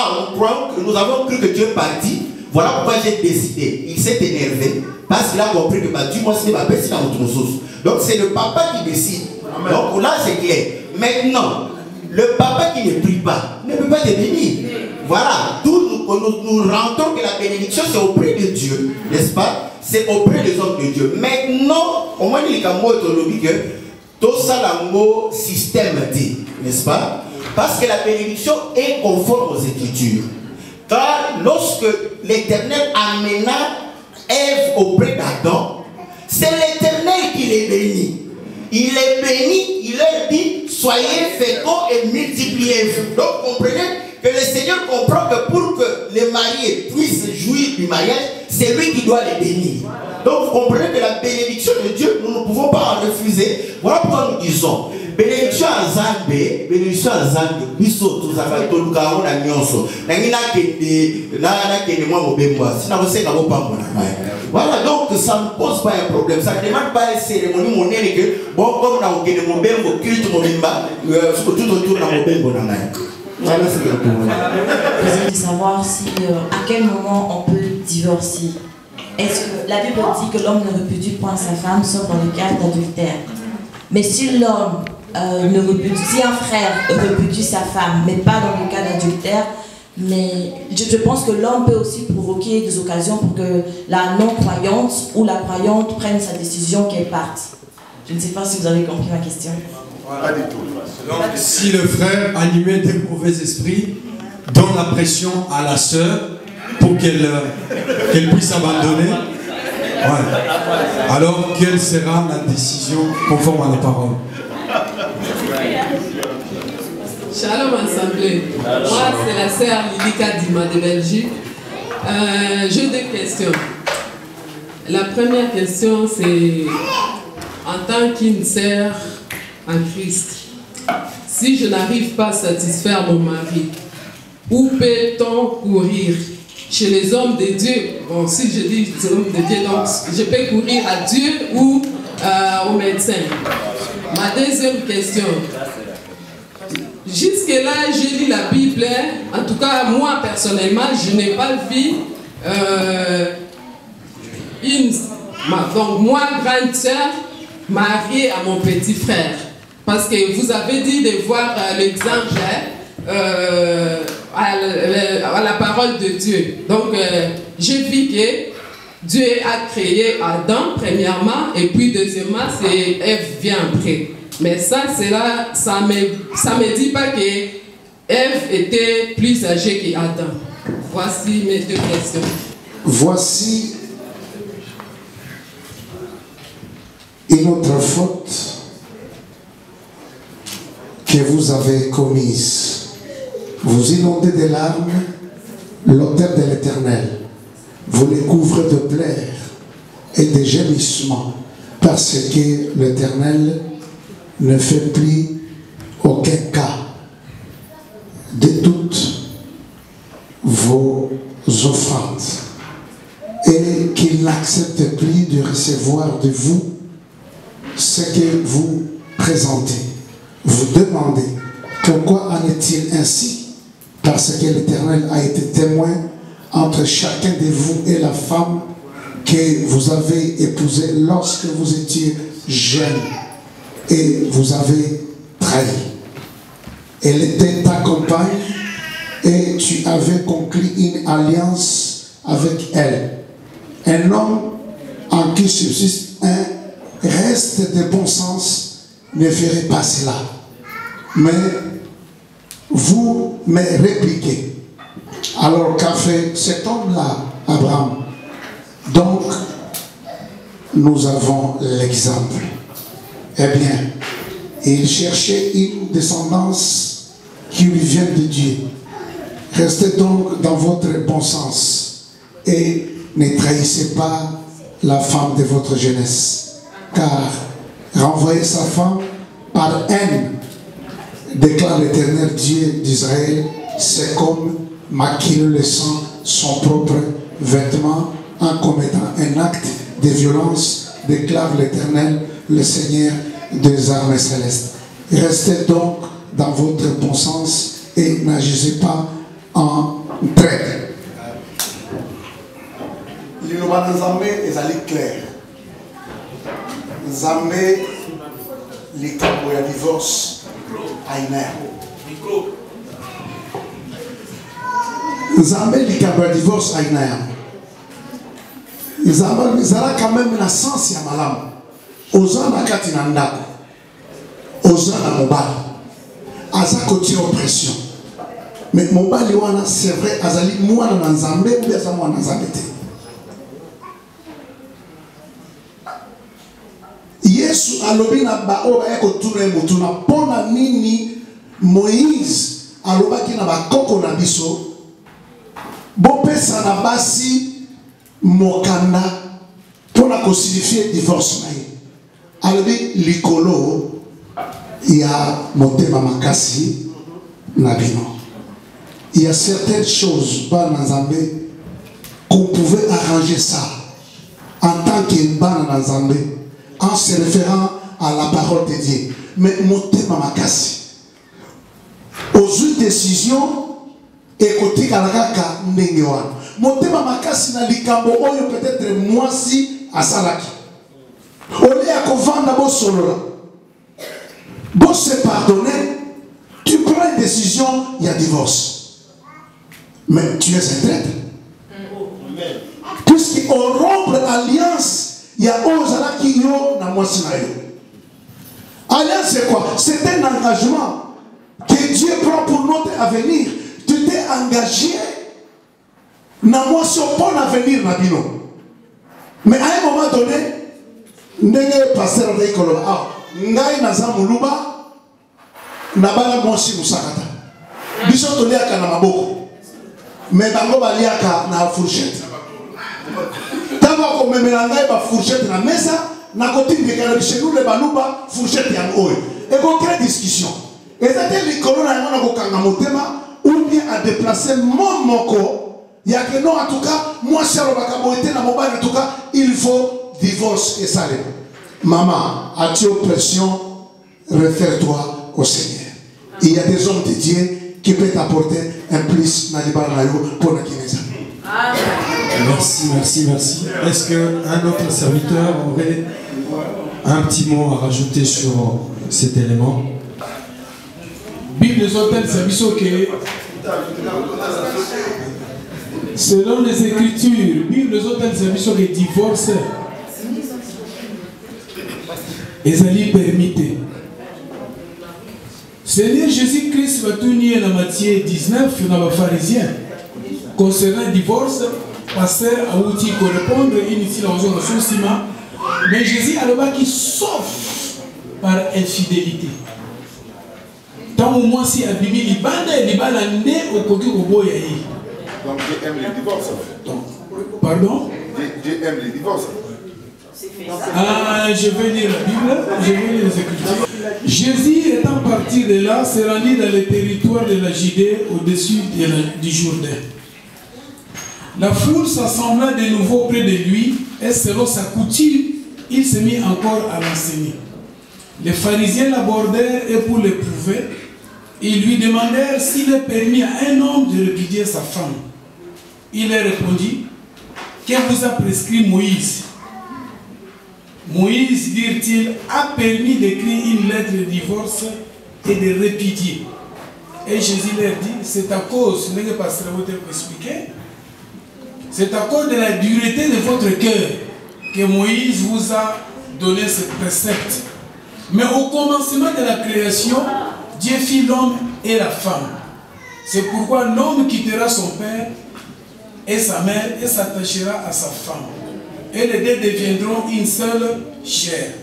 Speaker 6: nous avons cru que tu es parti, voilà pourquoi j'ai décidé. Il s'est énervé parce qu'il a compris que du moins c'est ma personne dans notre source. Donc c'est le papa qui décide. Donc là c'est clair. Maintenant, le papa qui ne prie pas ne peut pas te bénir. Voilà, nous rentrons que la bénédiction c'est auprès de Dieu, n'est-ce pas? C'est auprès des hommes de Dieu. Maintenant, au moins il y a un mot autonomique que tout ça le mot système dit, n'est-ce pas? Parce que la bénédiction est conforme aux Écritures. Car lorsque l'Éternel amena Ève auprès d'Adam, c'est l'Éternel qui les bénit. Il est béni, il leur dit soyez féconds et multipliez-vous. Donc comprenez que le Seigneur comprend que pour que les mariés puissent jouir du mariage, c'est lui qui doit les bénir. Donc vous comprenez que la bénédiction de Dieu, nous ne pouvons pas en refuser. Voilà pourquoi nous disons bénédiction à Zambé, bénédiction à Zambé, biso tous affaires tout le cas on a nyonso. Nangina kende moi mobemba, sinon vous savez pas mon. Voilà, donc ça ne pose pas un problème. Ça ne demande pas une cérémonie monnaie que bon comme na okende mobembo culte mobemba, tout autour na mobembo na ngai. Voilà ce que nous pouvons.
Speaker 10: Je veux savoir si à quel moment on peut divorcer. Est-ce que la Bible dit que l'homme ne repudie point sa femme sauf dans le cas d'adultère? Mais si l'homme si un frère repudie sa femme, mais pas dans le cas d'adultère, mais je pense que l'homme peut aussi provoquer des occasions pour que la non-croyante ou la croyante prenne sa décision qu'elle parte. Je ne sais pas si vous avez compris ma question.
Speaker 3: Pas du tout.
Speaker 4: Donc, si le frère animé des mauvais esprits donne la pression à la sœur pour qu'elle puisse abandonner, alors quelle sera la décision conforme à la parole?
Speaker 11: Shalom Assemblée. Moi, c'est la sœur Lilika Dima de Belgique. J'ai deux questions. La première question, c'est en tant qu'une sœur en Christ, si je n'arrive pas à satisfaire mon mari, Où peut-on courir? Chez les hommes de Dieu, bon, si je dis les hommes de Dieu, donc je peux courir à Dieu ou au médecin. Ma deuxième question. Jusque-là, j'ai lu la Bible. En tout cas, moi, personnellement, je n'ai pas vu donc moi, grande sœur, mariée à mon petit frère. Parce que vous avez dit de voir l'exemple à la parole de Dieu. Donc, j'ai vu que Dieu a créé Adam, premièrement, et puis deuxièmement, c'est Ève vient après. Mais ça, c'est là, ça me dit pas que Ève était plus âgée qu'Adam. Voici mes deux questions.
Speaker 2: Voici une autre faute que vous avez commise. Vous inondez de larmes l'autel de l'Éternel. Vous les couvrez de pleurs et de gémissements parce que l'Éternel ne fait plus aucun cas de toutes vos offrandes et qu'il n'accepte plus de recevoir de vous ce que vous présentez. Vous demandez pourquoi en est-il ainsi? Parce que l'Éternel a été témoin entre chacun de vous et la femme que vous avez épousée lorsque vous étiez jeune et vous avez trahi. Elle était ta compagne et tu avais conclu une alliance avec elle. Un homme en qui subsiste un reste de bon sens ne ferait pas cela. Mais vous me répliquez. Alors qu'a fait cet homme-là, Abraham? Donc, nous avons l'exemple. Eh bien, il cherchait une descendance qui lui vient de Dieu. Restez donc dans votre bon sens et ne trahissez pas la femme de votre jeunesse. Car renvoyer sa femme par haine, déclare l'Éternel Dieu d'Israël, c'est comme maquiller le sang son propre vêtement en commettant un acte de violence, déclare l'Éternel, le Seigneur des armées célestes. Restez donc dans votre bon sens et n'agissez pas en traître. L'Iloba Nzambe est clair. Nzambe, les camps de divorce, Aïna. Nzambe, les camps de divorce, Aïna. Nzambe, Nzala quand même la sens ya malam. Oza na kati na ndako. Oza na mobali. Aza koti oppression. Mais mobali wana c'est vrai azali mwana na Nzambe ou aza mwana na Nzambe te. Yesu alobi na bao eko tuna mutuna pona nini Moïse alobaki na bakoko na biso bopesa na basi mokanda pona ko signifier divorce na ye. Alobi likolo ya motema makasi na bino. Il y a certaines choses dans Nzambe qu'on pouvait arranger ça en tant que ban Nzambe en se référant à la parole de Dieu. Mais motema makasi aux une décision et côté kalaka ndenge wana motema makasi na likambo oyo peut-être moi si asalaki ole ya kovanda bo solola bo se pardonner tu prends une décision il y a divorce mais tu es un traître puisqu'on rompt l'alliance il y a ozala qui yo na moi si na yo. Alliance c'est quoi? C'est un engagement que Dieu prend pour notre avenir. Tu t'es engagé na moi si on bon avenir na bino. Mais à un moment donné, ndenge pasteur de Koloba, ah, ngai naza muluba na bala moi si musakata. Biso to liaka na maboko. Mais bango baliaka na fourchette. Tava ko memela ngai ba fourchette na mesa na côté de kana bishelu le baluba fourchette ya oyo. Et ko créer discussion. Et ça te likolo na ngona ko kanga motema ou bien à déplacer mon moko, il y a que non, en tout cas, moi, cher Obakaboïté, en tout cas, il faut divorce et ça. Maman, as-tu pression, réfère-toi au Seigneur. Il y a des hommes de Dieu qui peuvent t'apporter un plus pour la Guinée.
Speaker 4: Merci, merci, merci. Est-ce qu'un autre serviteur aurait un petit mot à rajouter sur cet élément?
Speaker 12: Bible des hôtels, c'est que selon les Écritures, Bible des hôtels, c'est que divorce est permis. Seigneur Jésus-Christ va tout nier dans Matthieu 19 dans les pharisiens. Concernant le divorce, pasteur a outil pour répondre, initié dans une ressource, mais Jésus a le bas qui sauf par infidélité. Tant au moins si Abimi il bande au coquille au boy.
Speaker 3: Donc Dieu aime les divorces.
Speaker 12: Pardon?
Speaker 3: Dieu aime les divorces.
Speaker 12: Ah, je vais lire la Bible, je vais lire les Écritures. Jésus étant parti de là, s'est rendu dans le territoire de la Judée au-dessus du Jourdain. La foule s'assembla de nouveau près de lui et selon sa coutume, il se mit encore à l'enseigner. Les pharisiens l'abordèrent et pour l'éprouver, ils lui demandèrent s'il est permis à un homme de répudier sa femme. Il leur répondit, que vous a prescrit Moïse? Moïse, dirent-ils, a permis d'écrire une lettre de divorce et de répudier. Et Jésus leur dit, c'est à cause, ce n'est pas ce que vous avez expliqué, c'est à cause de la dureté de votre cœur que Moïse vous a donné ce précepte. Mais au commencement de la création, Dieu fit l'homme et la femme. C'est pourquoi l'homme quittera son père et sa mère et s'attachera à sa femme. Et les deux deviendront une seule chair.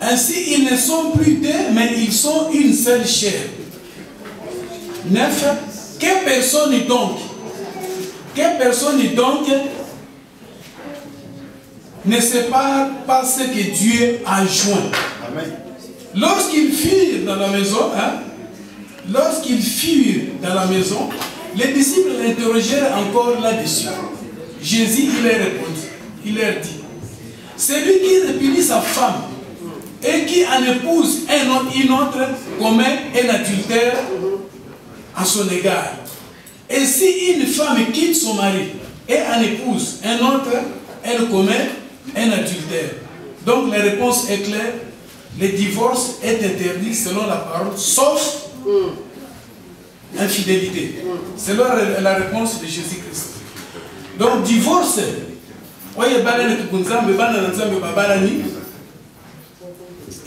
Speaker 12: Ainsi, ils ne sont plus deux, mais ils sont une seule chair. 9. Quelle personne donc ne sépare pas ce que Dieu a joint? Lorsqu'ils furent dans la maison, les disciples l'interrogèrent encore là-dessus. Jésus, il leur répondit, il leur dit, celui qui répudie sa femme et qui en épouse une autre commet un adultère à son égard. Et si une femme quitte son mari et en épouse un autre, elle commet un adultère. Donc la réponse est claire, le divorce est interdit selon la parole, sauf infidélité. C'est la réponse de Jésus-Christ. Donc divorce,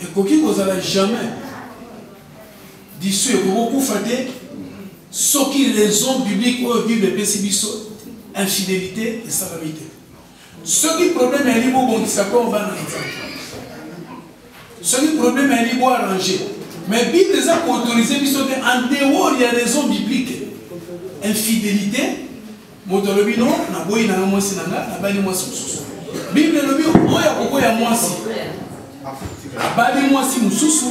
Speaker 12: et coquille vous n'allez jamais d'issue beaucoup faté ce qui raison biblique ou bible pessibiso infidélité et salamité. Ce qui problème est libre bon qui s'appelle va ce qui problème est libre arrangé. Mais Bible les a autorisé en dehors il y a raison biblique. Infidélité, motolobi non, na boy na moi sinanga, na bali moi susu. Bible lobi oya kokoya moi si. Bali moi si mususu,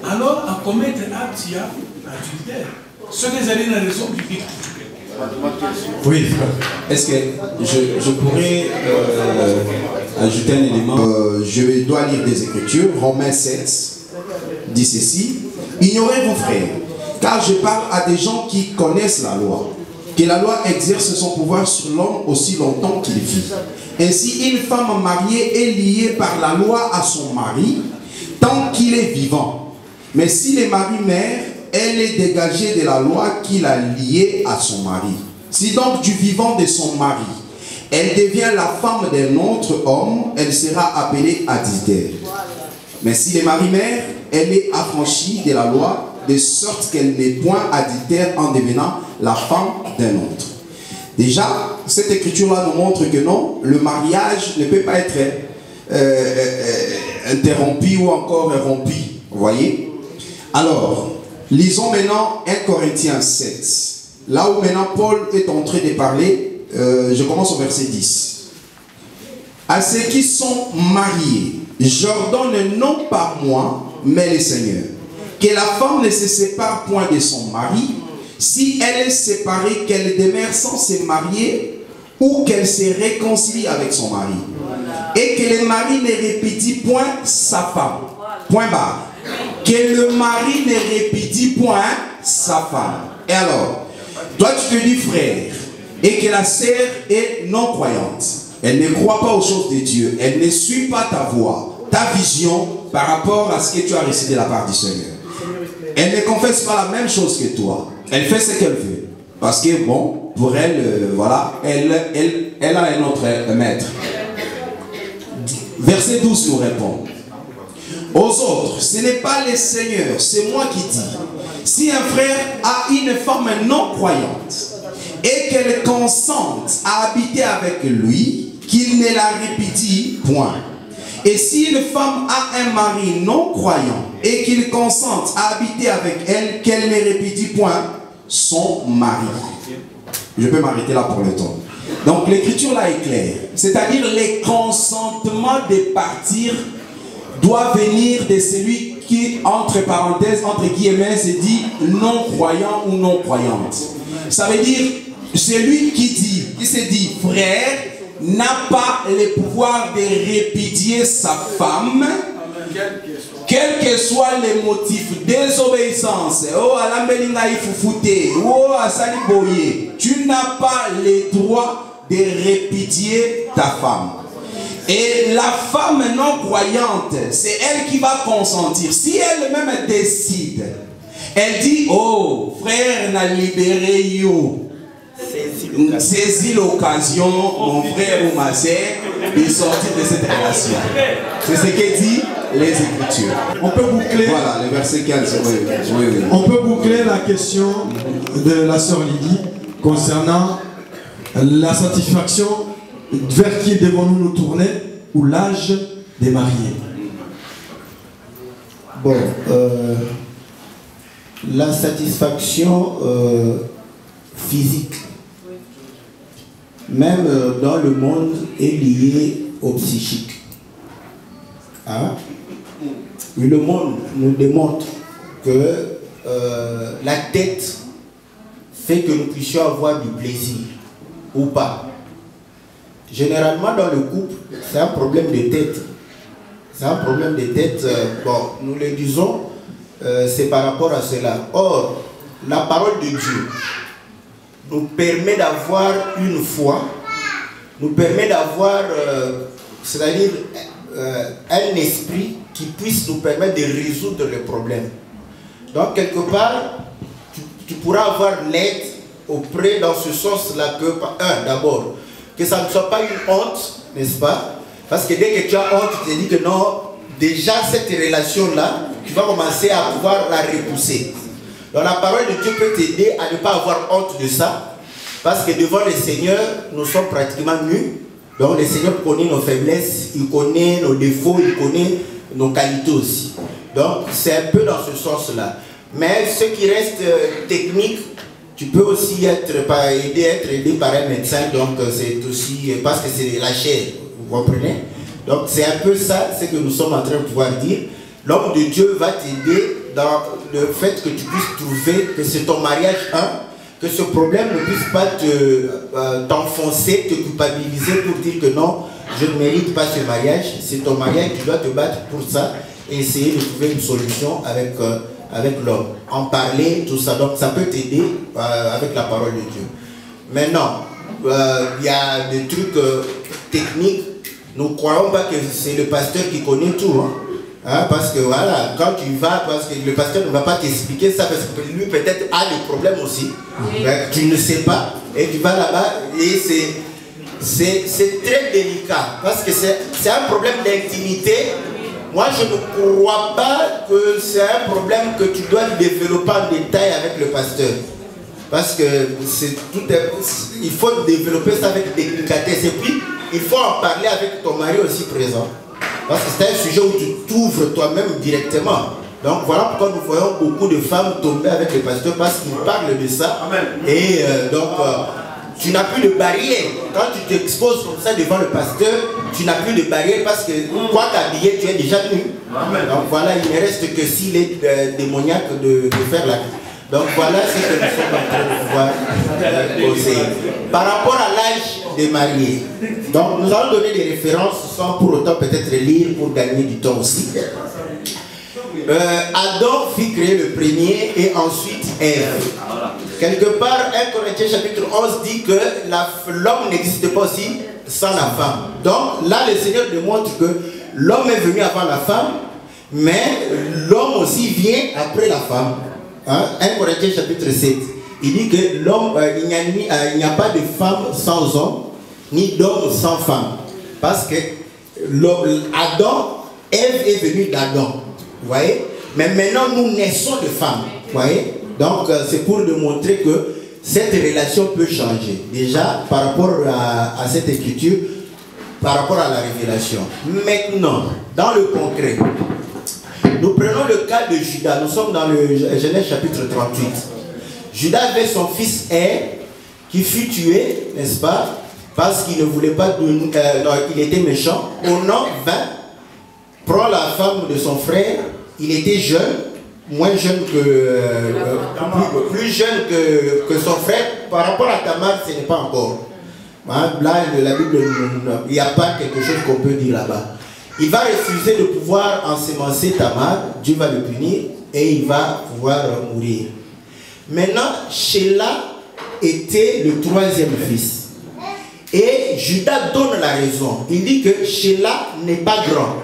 Speaker 12: alors à commettre acte ya adultère. Ce que vous avez une raison biblique.
Speaker 8: Oui, est-ce que je pourrais ajouter un élément? Je dois lire des Écritures. Romains 7 dit ceci. Ignorez vos frères, car je parle à des gens qui connaissent la loi, que la loi exerce son pouvoir sur l'homme aussi longtemps qu'il vit. Ainsi, une femme mariée est liée par la loi à son mari tant qu'il est vivant. Mais si le mari meurt, elle est dégagée de la loi qui l'a liée à son mari. Si donc du vivant de son mari, elle devient la femme d'un autre homme, elle sera appelée adultère. Mais si le mari meurt, elle est affranchie de la loi, de sorte qu'elle n'est point adultère en devenant la femme d'un autre. Déjà, cette écriture-là nous montre que non, le mariage ne peut pas être interrompu ou encore rompu. Vous voyez? Alors, lisons maintenant 1 Corinthiens 7. Là où maintenant Paul est en train de parler, je commence au verset 10. À ceux qui sont mariés, j'ordonne non pas moi, mais le Seigneur, que la femme ne se sépare point de son mari, si elle est séparée, qu'elle demeure sans se marier ou qu'elle se réconcilie avec son mari. Et que le mari ne répudie point sa femme. Point barre. Que le mari ne répudie point sa femme. Et alors, toi tu te dis frère, et que la sœur est non-croyante. Elle ne croit pas aux choses de Dieu. Elle ne suit pas ta voix, ta vision par rapport à ce que tu as reçu de la part du Seigneur. Elle ne confesse pas la même chose que toi. Elle fait ce qu'elle veut. Parce que bon, pour elle, voilà, elle a un autre maître. Verset 12 nous répond. Aux autres, ce n'est pas le Seigneur, c'est moi qui dis. Si un frère a une femme non-croyante et qu'elle consente à habiter avec lui, qu'il ne la répudie point. Et si une femme a un mari non-croyant et qu'il consente à habiter avec elle, qu'elle ne répudie point son mari. Je peux m'arrêter là pour le temps. Donc l'écriture là est claire. C'est-à-dire le consentement de partir doit venir de celui qui, entre parenthèses, entre guillemets, se dit non-croyant ou non-croyante. Ça veut dire celui qui se dit frère, n'a pas le pouvoir de répudier sa femme, quel que soit les motifs, désobéissance, oh, tu n'as pas le droit de répudier ta femme. Et la femme non croyante, c'est elle qui va consentir. Si elle-même décide, elle dit, oh, frère n'a libéré yo. Saisis l'occasion, mon frère ou ma sœur, de sortir de cette relation. C'est ce que dit les Écritures.
Speaker 4: On peut boucler.
Speaker 8: Voilà, le verset 15. Oui.
Speaker 4: On peut boucler la question de la sœur Lydie concernant la satisfaction vers qui devons-nous nous tourner ou l'âge des mariés.
Speaker 6: Bon, la satisfaction physique, même dans le monde, est liée au psychique. Hein? Le monde nous démontre que la tête fait que nous puissions avoir du plaisir ou pas. Généralement dans le couple, c'est un problème de tête. C'est un problème de tête, bon, nous le disons, c'est par rapport à cela. Or, la parole de Dieu nous permet d'avoir une foi, nous permet d'avoir, c'est-à-dire un esprit qui puisse nous permettre de résoudre les problèmes. Donc, quelque part, tu pourras avoir l'aide auprès, dans ce sens-là, que, d'abord, que ça ne soit pas une honte, n'est-ce pas? Parce que dès que tu as honte, tu te dis que non, déjà cette relation-là, tu vas commencer à pouvoir la repousser. Donc la parole de Dieu peut t'aider à ne pas avoir honte de ça, parce que devant le Seigneur, nous sommes pratiquement nus. Donc le Seigneur connaît nos faiblesses, il connaît nos défauts, il connaît nos qualités aussi. Donc c'est un peu dans ce sens-là. Mais ce qui reste technique, tu peux aussi être aidé par un médecin, donc c'est aussi, parce que c'est la chair, vous comprenez? Donc c'est un peu ça, ce que nous sommes en train de pouvoir dire. L'homme de Dieu va t'aider dans le fait que tu puisses trouver que c'est ton mariage, que ce problème ne puisse pas t'enfoncer, te culpabiliser pour dire que non, je ne mérite pas ce mariage. C'est ton mariage, tu dois te battre pour ça et essayer de trouver une solution avec l'homme. En parler, tout ça. Donc ça peut t'aider avec la parole de Dieu. Maintenant, il y a des trucs techniques. Nous ne croyons pas que c'est le pasteur qui connaît tout. Parce que voilà, quand tu vas, parce que le pasteur ne va pas t'expliquer ça, parce que lui peut-être a des problèmes aussi. Tu ne sais pas, et tu vas là-bas, et c'est très délicat, parce que c'est un problème d'intimité. Moi je ne crois pas que c'est un problème que tu dois développer en détail avec le pasteur. Parce que il faut développer ça avec délicatesse, et puis il faut en parler avec ton mari aussi présent. Parce que c'est un sujet où tu t'ouvres toi-même directement. Donc voilà pourquoi nous voyons beaucoup de femmes tomber avec le pasteur, parce qu'il parle de ça. Amen. Et donc tu n'as plus de barrière. Quand tu t'exposes comme ça devant le pasteur, tu n'as plus de barrière, parce que quoi qu'habillé, tu es déjà nu. Amen. Donc voilà, il ne reste que s'il est démoniaque de faire la... Donc voilà ce que nous sommes en train de pouvoir poser. Par rapport à l'âge des mariés, donc nous allons donner des références sans pour autant peut-être lire pour gagner du temps aussi. Adam fut créé le premier et ensuite Ève. Quelque part, 1 Corinthiens chapitre 11 dit que l'homme n'existe pas aussi sans la femme. Donc là, le Seigneur démontre que l'homme est venu avant la femme, mais l'homme aussi vient après la femme. 1 Corinthiens chapitre 7. Il dit que l'homme, il n'y a pas de femme sans homme, ni d'homme sans femme. Parce que Adam, Ève est venue d'Adam. Vous voyez? Mais maintenant, nous naissons de femmes. Vous voyez? Donc, c'est pour démontrer que cette relation peut changer. Déjà, par rapport à cette écriture, par rapport à la révélation. Maintenant, dans le concret, nous prenons le cas de Judas. Nous sommes dans le Genèse chapitre 38. Judas avait son fils qui fut tué, n'est-ce pas? Parce qu'il ne voulait pas, il était méchant. Au nom 20, prend la femme de son frère. Il était jeune, moins jeune que plus jeune que son frère. Par rapport à Tamar, ce n'est pas encore. Là, la Bible, il n'y a pas quelque chose qu'on peut dire là-bas. Il va refuser de pouvoir ensemencer Tamar, Dieu va le punir et il va pouvoir mourir. Maintenant, Sheila était le troisième fils. Et Judas donne la raison. Il dit que Sheila n'est pas grand.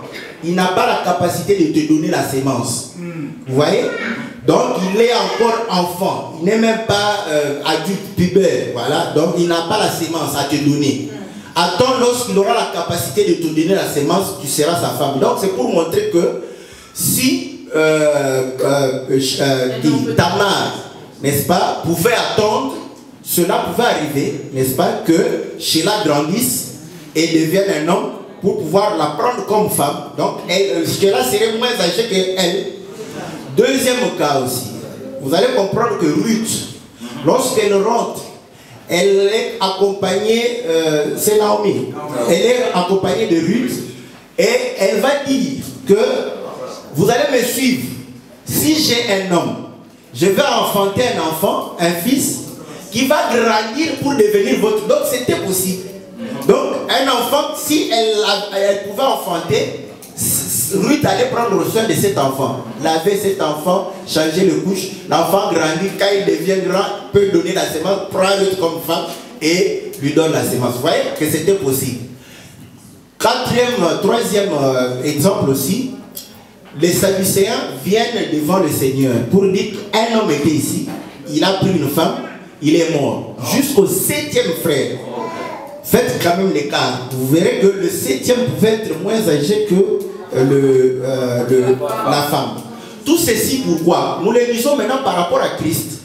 Speaker 6: Il n'a pas la capacité de te donner la sémence. Vous voyez? Donc il est encore enfant. Il n'est même pas adulte, pubère. Voilà. Donc il n'a pas la sémence à te donner. Attends, lorsqu'il aura la capacité de te donner la sémence, tu seras sa femme. Donc c'est pour montrer que si Tamar, n'est-ce pas, pouvait attendre, cela pouvait arriver, n'est-ce pas, que Sheila grandisse et devienne un homme pour pouvoir la prendre comme femme. Donc Sheila serait moins âgée qu'elle. Deuxième cas aussi, vous allez comprendre que Ruth, lorsqu'elle rentre, elle est accompagnée, c'est Naomi, elle est accompagnée de Ruth et elle va dire que vous allez me suivre. Si j'ai un homme, je vais enfanter un enfant, un fils, qui va grandir pour devenir votre. Donc c'était possible. Donc un enfant, si elle pouvait enfanter, Ruth allait prendre soin de cet enfant, laver cet enfant, changer le couche. L'enfant grandit, quand il devient grand, peut donner la sémence, prend Ruth comme femme et lui donne la sémence. Vous voyez que c'était possible. Troisième exemple aussi, les Sadducéens viennent devant le Seigneur pour dire qu'un homme était ici, il a pris une femme, il est mort. Jusqu'au 7e frère. Faites quand même l'écart. Vous verrez que le 7e pouvait être moins âgé que la femme. Tout ceci pourquoi? Nous le lisons maintenant par rapport à Christ.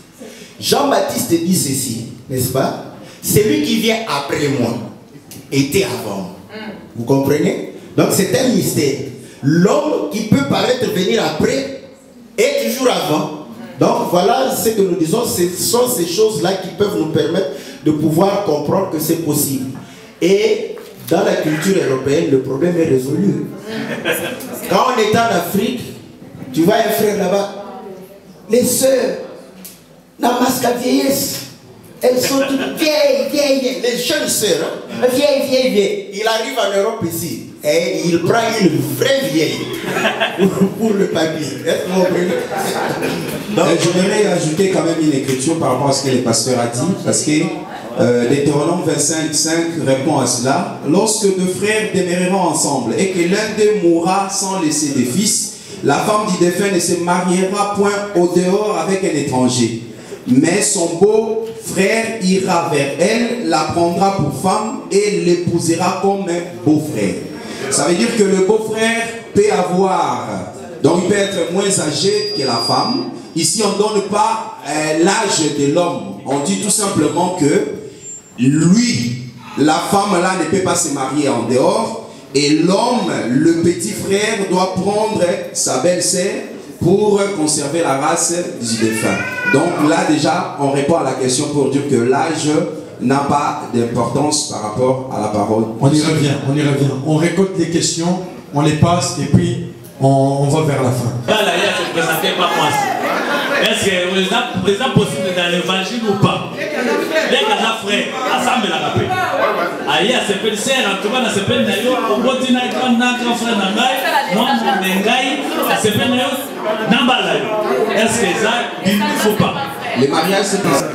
Speaker 6: Jean-Baptiste dit ceci, n'est-ce pas? Celui qui vient après moi était avant. Vous comprenez? Donc c'est un mystère. L'homme qui peut paraître venir après est toujours avant. Donc voilà ce que nous disons, ce sont ces choses-là qui peuvent nous permettre de pouvoir comprendre que c'est possible. Et dans la culture européenne, le problème est résolu. Quand on est en Afrique, tu vois un frère là-bas, les sœurs, la masque à vieillesse, elles sont toutes vieilles, les jeunes sœurs, vieilles. Il arrive en Europe ici, et il prend une vraie vieille pour le papier.
Speaker 8: Donc, j'aimerais ajouter quand même une écriture par rapport à ce que le pasteur a dit, parce que Deutéronome 25:5 répond à cela. Lorsque deux frères demeureront ensemble et que l'un d'eux mourra sans laisser de fils, la femme du défunt ne se mariera point au dehors avec un étranger. Mais son beau-frère ira vers elle, la prendra pour femme et l'épousera comme un beau-frère. Ça veut dire que le beau-frère peut avoir, donc il peut être moins âgé que la femme. Ici, on ne donne pas l'âge de l'homme. On dit tout simplement que lui, la femme là ne peut pas se marier en dehors. Et l'homme, le petit frère, doit prendre sa belle-sœur pour conserver la race du défunt. Donc là déjà, on répond à la question pour dire que l'âge n'a pas d'importance par rapport à la parole.
Speaker 4: On y revient. On récolte les questions, on les passe et puis On va vers la fin.
Speaker 13: Là, il y a se présenter par moi. Est-ce que c'est possible dans l'évangile ou pas? Les gars frères, ensemble la rappel. Aïe, c'est pas sœur, en tout cas, c'est pas d'ailleurs, on continue à grand frère Nangai, moi, mon Nengai, c'est pas d'ailleurs, Nambalayo. Est-ce que ça, il ne faut pas?
Speaker 8: Les mariages, c'est pas ça.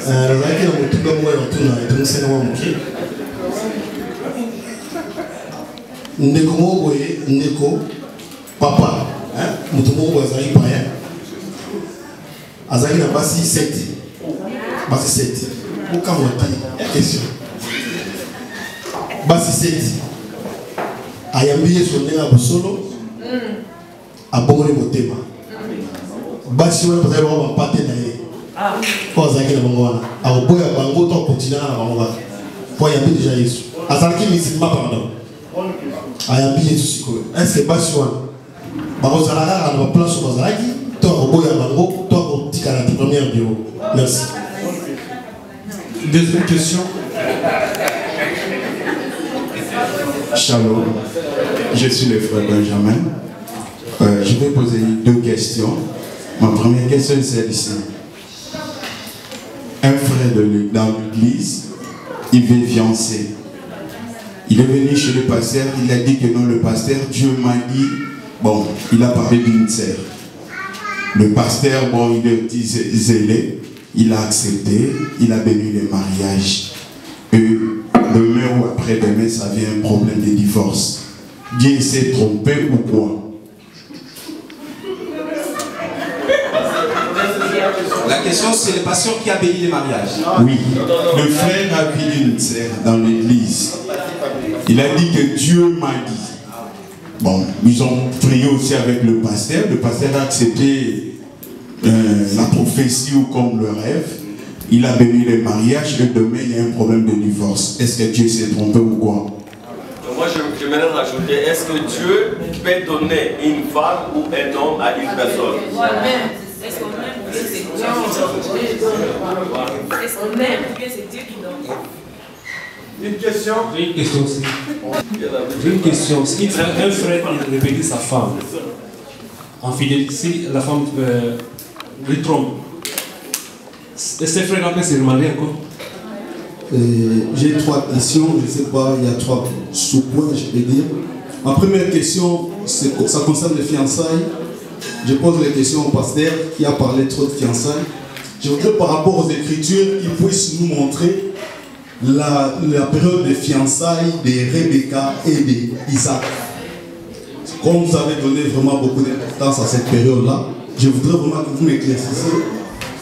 Speaker 14: Ndeko boye ndeko papa hein mutumo wazali païen azali na basi 7 aucun motif question basi 7 ayambi yeso ndenge ya bosolo abongoli motema basi wana bazali ba pate na ye po azali na bango wana akoboya bango to continuer na bango wana po ayambi déjà yesu azalaki musulman pardon ayambi yesu sikoyo est-ce que basi wana bakozala kaka na baplace oyo bazalaki to akoboya bango to akotikala na première bureau. Merci.
Speaker 4: Deuxième question.
Speaker 15: Shalom, je suis le frère Benjamin. Je vais poser 2 questions. Ma première question c'est celle-ci. Un frère dans l'église, il veut fiancer. Il est venu chez le pasteur, il a dit que non, le pasteur, Dieu m'a dit, bon, il a parlé d'une sœur. Le pasteur, bon, il est zélé, il a accepté, il a béni le mariage. Et demain ou après-demain, ça vient un problème de divorce. Dieu s'est trompé ou quoi?
Speaker 8: La question, c'est le pasteur qui a béni les mariages.
Speaker 15: Oui, le frère a béni une sœur dans l'église. Il a dit que Dieu m'a dit. Bon, ils ont prié aussi avec le pasteur. Le pasteur a accepté la prophétie ou comme le rêve. Il a béni le mariage et demain il y a un problème de divorce. Est-ce que Dieu s'est trompé ou quoi?
Speaker 9: Moi, je voudrais rajouter, est-ce que Dieu peut donner une femme ou un homme à une personne?
Speaker 5: Est-ce qu'on aime ou bien c'est Dieu qui donne? Est-ce qu'on aime ou bien c'est Dieu qui donne?
Speaker 16: Une question?
Speaker 17: J'ai une question aussi. J'ai une question. Si un frère répète sa femme, en fidélité, si la femme lui trompe, est-ce que ce frère peut se remarier encore?
Speaker 14: J'ai 3 questions, je ne sais pas, il y a 3 sous-points, je peux dire. Ma première question, ça concerne les fiançailles. Je pose la question au pasteur qui a parlé trop de fiançailles. Je voudrais par rapport aux Écritures qu'il puisse nous montrer la période de fiançailles de Rebecca et d'Isaac. Comme vous avez donné vraiment beaucoup d'importance à cette période-là, je voudrais vraiment que vous m'éclaircissiez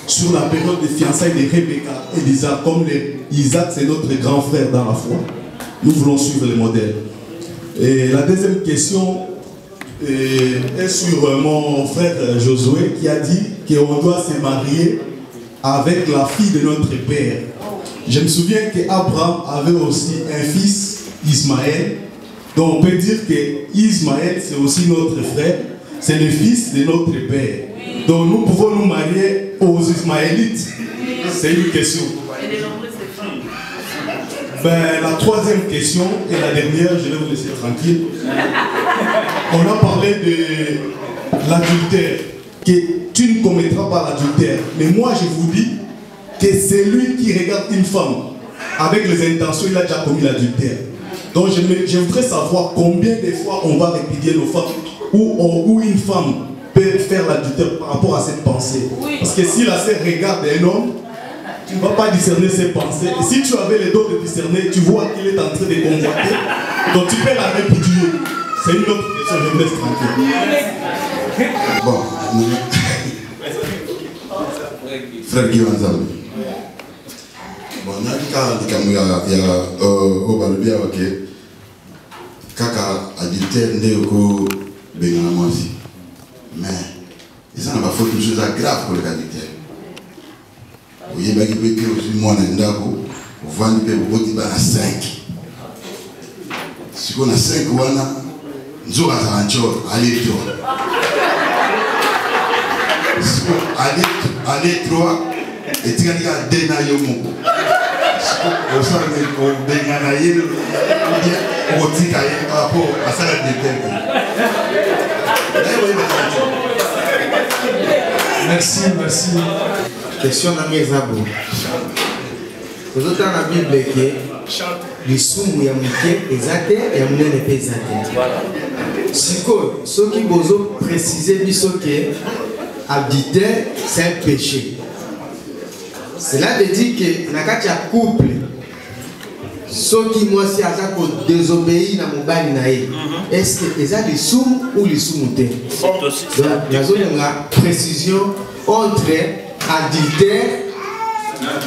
Speaker 14: sur la période de fiançailles de Rebecca et d'Isaac. Comme Isaac, c'est notre grand frère dans la foi. Nous voulons suivre le modèle. Et la deuxième question est sur mon frère Josué qui a dit qu'on doit se marier avec la fille de notre père. Je me souviens qu'Abraham avait aussi un fils, Ismaël. Donc on peut dire que Ismaël, c'est aussi notre frère, c'est le fils de notre père. Donc nous pouvons nous marier aux Ismaélites. C'est une question. Ben, la troisième question et la dernière, je vais vous laisser tranquille. On a parlé de l'adultère, que tu ne commettras pas l'adultère. Mais moi je vous dis que c'est lui qui regarde une femme avec les intentions, il a déjà commis l'adultère. Donc je voudrais savoir combien de fois on va répudier nos femmes ou une femme peut faire l'adultère par rapport à cette pensée. Parce que si la sœur regarde un homme, tu ne vas pas discerner ses pensées. Et si tu avais les dons de discerner, tu vois qu'il est en train de convoiter. Donc tu peux la répudier. C'est une autre question, je me laisse tranquille.
Speaker 15: Bon, frère Guy Wanzalo. Bon, on a dit qu'il y a kaka adultère ndeko bengana mwasi. Mais ils ont pas fait une chose grave pour le adultère. Vous voyez, il y a aussi moi ndako, vendre pe boti ba 5. Si on a 5 wana, nzoka za njoro, allez 3. Allez 3 et tu as dit à Dena Yomo. Au sein de Benganaï, au Tikaï, par rapport à ça, la déterre.
Speaker 4: Merci, merci.
Speaker 18: Question d'Ami Zabo. Vous autres dans la Bible, les soums y a muté exact et a muté n'est pas exact. Si ceux qui vous préciser que abditer c'est un péché. Cela veut dire que dans le couple, ceux qui moi si à désobéir dans mon bal est-ce que ils ont des soums ou les soumoutés? Donc il y a une précision entre adultère.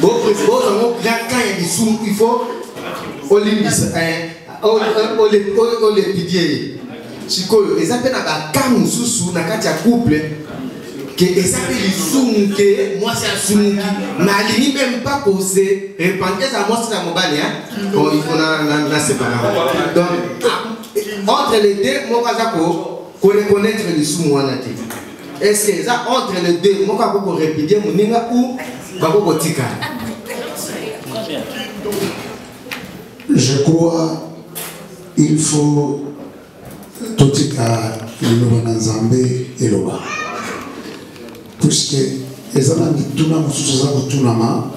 Speaker 18: Bon, quand il y a des soums, il faut les pidier. Si ils appellent à Kamou sous dans le couple. Que ils appellent les soums que moi c'est un soum qui n'aligne même pas pour se répandre à moi c'est dans mon bal on a séparé. Donc entre les deux moi je reconnaître les soums on a dit. Est-ce que ça entre les deux moi je peux répéter mon ninga ou bako tika?
Speaker 2: Je crois il faut totika le Nzambe et le bas. Puisque les amis mituna mususu za kutunama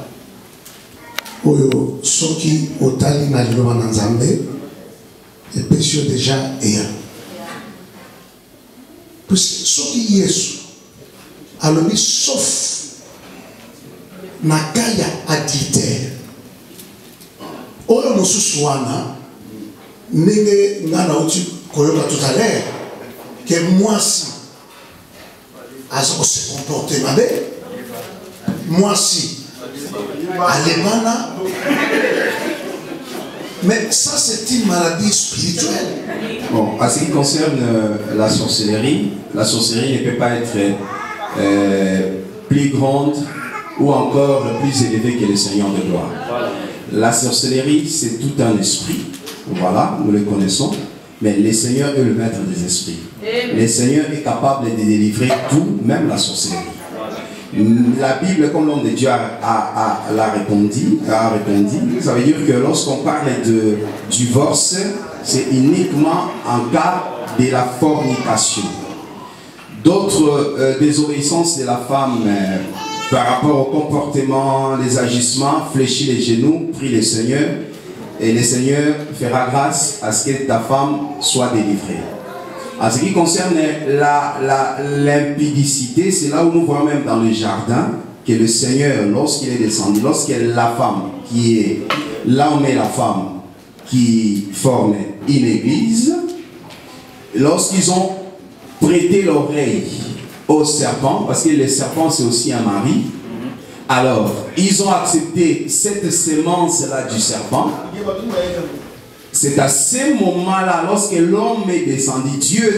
Speaker 2: oyo soki otali na liloba na Nzambe epesio déjà eya. Puisque soki Yesu alobi sauf na kaya adultère oyo mususu wana ndenge ngana uti koyoka tout à l'heure que moi si se comporter mal. Moi si Alemana, mais ça c'est une maladie spirituelle.
Speaker 8: Bon, en ce qui concerne la sorcellerie ne peut pas être plus grande ou encore plus élevée que le Seigneur de gloire. La sorcellerie c'est tout un esprit, voilà, nous le connaissons. Mais le Seigneur est le maître des esprits. Le Seigneur est capable de délivrer tout, même la sorcellerie. La Bible, comme l'homme de Dieu a répondu, ça veut dire que lorsqu'on parle de divorce, c'est uniquement en cas de la fornication. D'autres désobéissances de la femme par rapport au comportement, les agissements, fléchir les genoux, prie le Seigneur. Et le Seigneur fera grâce à ce que ta femme soit délivrée. En ce qui concerne l'impudicité, c'est là où nous voyons même dans le jardin que le Seigneur, lorsqu'il est descendu, lorsque la femme qui est l'homme et la femme qui forment une église, lorsqu'ils ont prêté l'oreille au serpent, parce que le serpent c'est aussi un mari, alors, ils ont accepté cette sémence-là du serpent. C'est à ce moment-là, lorsque l'homme est descendu, Dieu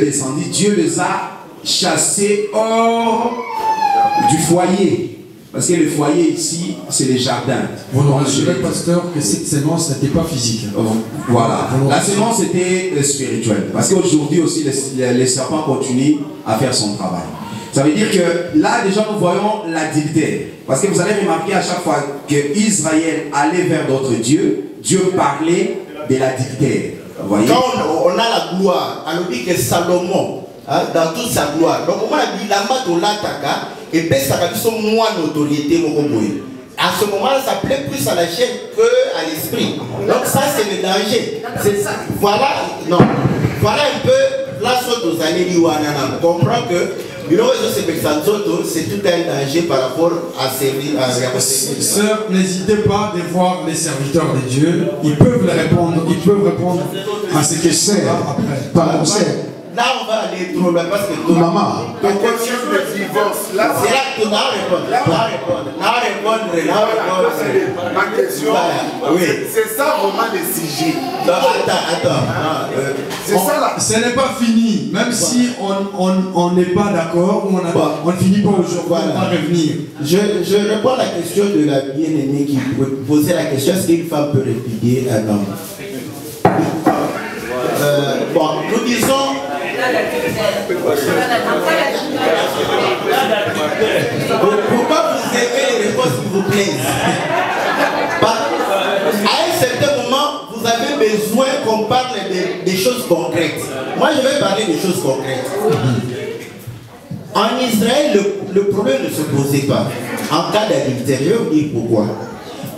Speaker 8: les a chassés hors du foyer. Parce que le foyer ici, c'est le jardin.
Speaker 4: Vous nous rassurez, pasteur, que cette sémence n'était pas physique.
Speaker 8: Voilà. La sémence était spirituelle. Parce qu'aujourd'hui aussi, les serpents continuent à faire son travail. Ça veut dire que là, déjà, nous voyons l'adultère. Parce que vous allez remarquer à chaque fois que Israël allait vers d'autres dieux, Dieu parlait de l'adultère.
Speaker 6: Quand on a la gloire, on dit que Salomon, dans toute sa gloire, donc on a dit la main de l'ataka, et puis ça a son moins d'autorité. À ce moment-là, ça plaît plus à la chair qu'à l'esprit. Donc ça, c'est le danger. Voilà, non. Voilà un peu la sorte aux années d'Iwanana. On comprend que c'est tout un danger par rapport à servir à la
Speaker 4: Sœur, n'hésitez pas de voir les serviteurs de Dieu. Ils peuvent répondre à ces questions-là après.
Speaker 6: Là, on va aller trop loin parce que
Speaker 2: maman,
Speaker 3: la question de divorce, là,
Speaker 6: c'est là que
Speaker 3: ma question,
Speaker 6: oui.
Speaker 3: c'est ça vraiment le sujet.
Speaker 6: Attends.
Speaker 3: C'est ça là.
Speaker 4: Ce n'est pas fini, même si on n'est pas d'accord, on ne finit pas aujourd'hui, on va revenir.
Speaker 6: Je réponds à la question de la bien-aimée qui posait la question, est-ce qu'une femme peut répudier un homme? Bon, nous disons. Pourquoi vous aimez les réponses qui vous plaisent? À un certain moment, vous avez besoin qu'on parle des choses concrètes. Moi, je vais parler des choses concrètes. En Israël, le problème ne se posait pas. En cas d'adultère, je vais vous dire pourquoi.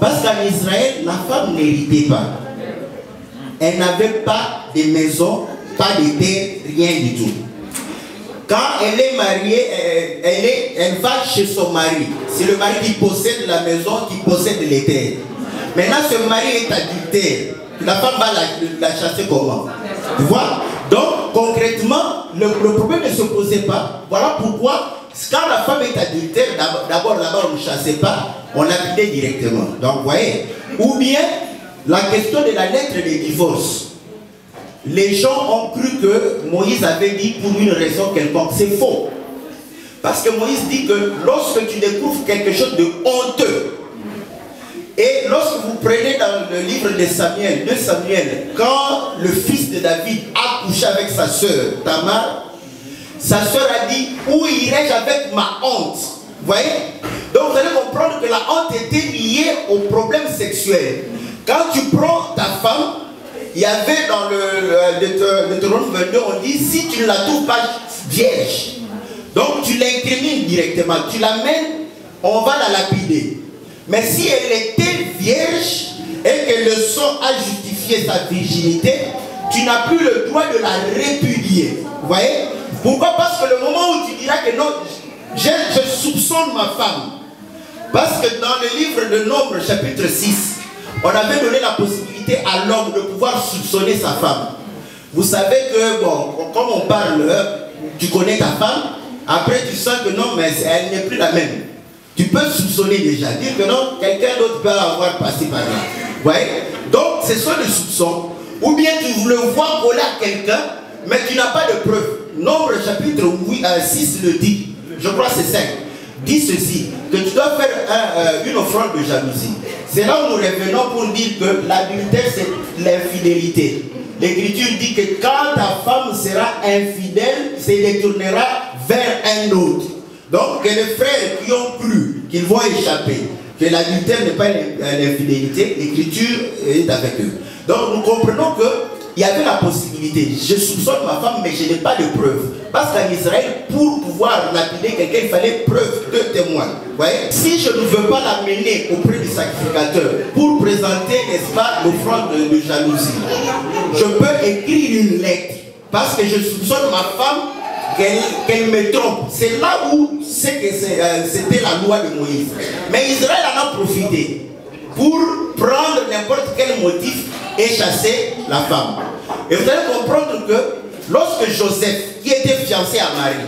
Speaker 6: Parce qu'en Israël, la femme n'héritait pas. Elle n'avait pas de maison, pas de terre, rien du tout. Quand elle est mariée, elle va chez son mari. C'est le mari qui possède la maison, qui possède les terres. Maintenant, ce mari est adultère. La femme va la chasser comment? Tu vois? Donc, concrètement, le problème ne se posait pas. Voilà pourquoi, quand la femme est adultère, d'abord là-bas on ne chassait pas, on l'habitait directement. Donc, vous voyez. Ou bien, la question de la lettre de divorce. Les gens ont cru que Moïse avait dit pour une raison quelconque. C'est faux. Parce que Moïse dit que lorsque tu découvres quelque chose de honteux, et lorsque vous prenez dans le livre de Samuel, quand le fils de David a couché avec sa sœur Tamar, sa sœur a dit, où irai-je avec ma honte? Vous voyez? Donc vous allez comprendre que la honte était liée au problème sexuel. Quand tu prends ta femme, il y avait dans le Deutéronome 22, on dit, si tu ne la trouves pas vierge, donc tu l'incrimines directement, tu l'amènes, on va la lapider. Mais si elle était vierge et que le sang a justifié sa virginité, tu n'as plus le droit de la répudier. Vous voyez? Pourquoi? Parce que le moment où tu diras que non, je soupçonne ma femme. Parce que dans le livre de Nombre, chapitre 6, on avait donné la possibilité à l'homme de pouvoir soupçonner sa femme. Vous savez que, bon, comme on parle, tu connais ta femme, après tu sens que non, mais elle n'est plus la même. Tu peux soupçonner déjà, dire que non, quelqu'un d'autre peut avoir passé par là. Vous voyez? Donc, ce sont des soupçons. Ou bien tu le vois coller à quelqu'un, mais tu n'as pas de preuve. Nombre chapitre 6 le dit, je crois que c'est 5, dit ceci, que tu dois faire une offrande de jalousie. C'est là où nous revenons pour dire que l'adultère, c'est l'infidélité. L'Écriture dit que quand ta femme sera infidèle, se détournera vers un autre. Donc, que les frères qui ont cru qu'ils vont échapper, que l'adultère n'est pas l'infidélité, l'Écriture est avec eux. Donc, nous comprenons qu'il y avait la possibilité. Je soupçonne ma femme, mais je n'ai pas de preuves. Parce qu'en Israël, pour pouvoir lapider quelqu'un, il fallait preuve de témoins. Vous voyez? Si je ne veux pas l'amener auprès du sacrificateur pour présenter, n'est-ce pas, l'offrande de jalousie, je peux écrire une lettre. Parce que je soupçonne ma femme qu'elle me trompe. C'est là où c'était la loi de Moïse. Mais Israël en a profité pour prendre n'importe quel motif et chasser la femme. Et vous allez comprendre que lorsque Joseph, qui était fiancé à Marie,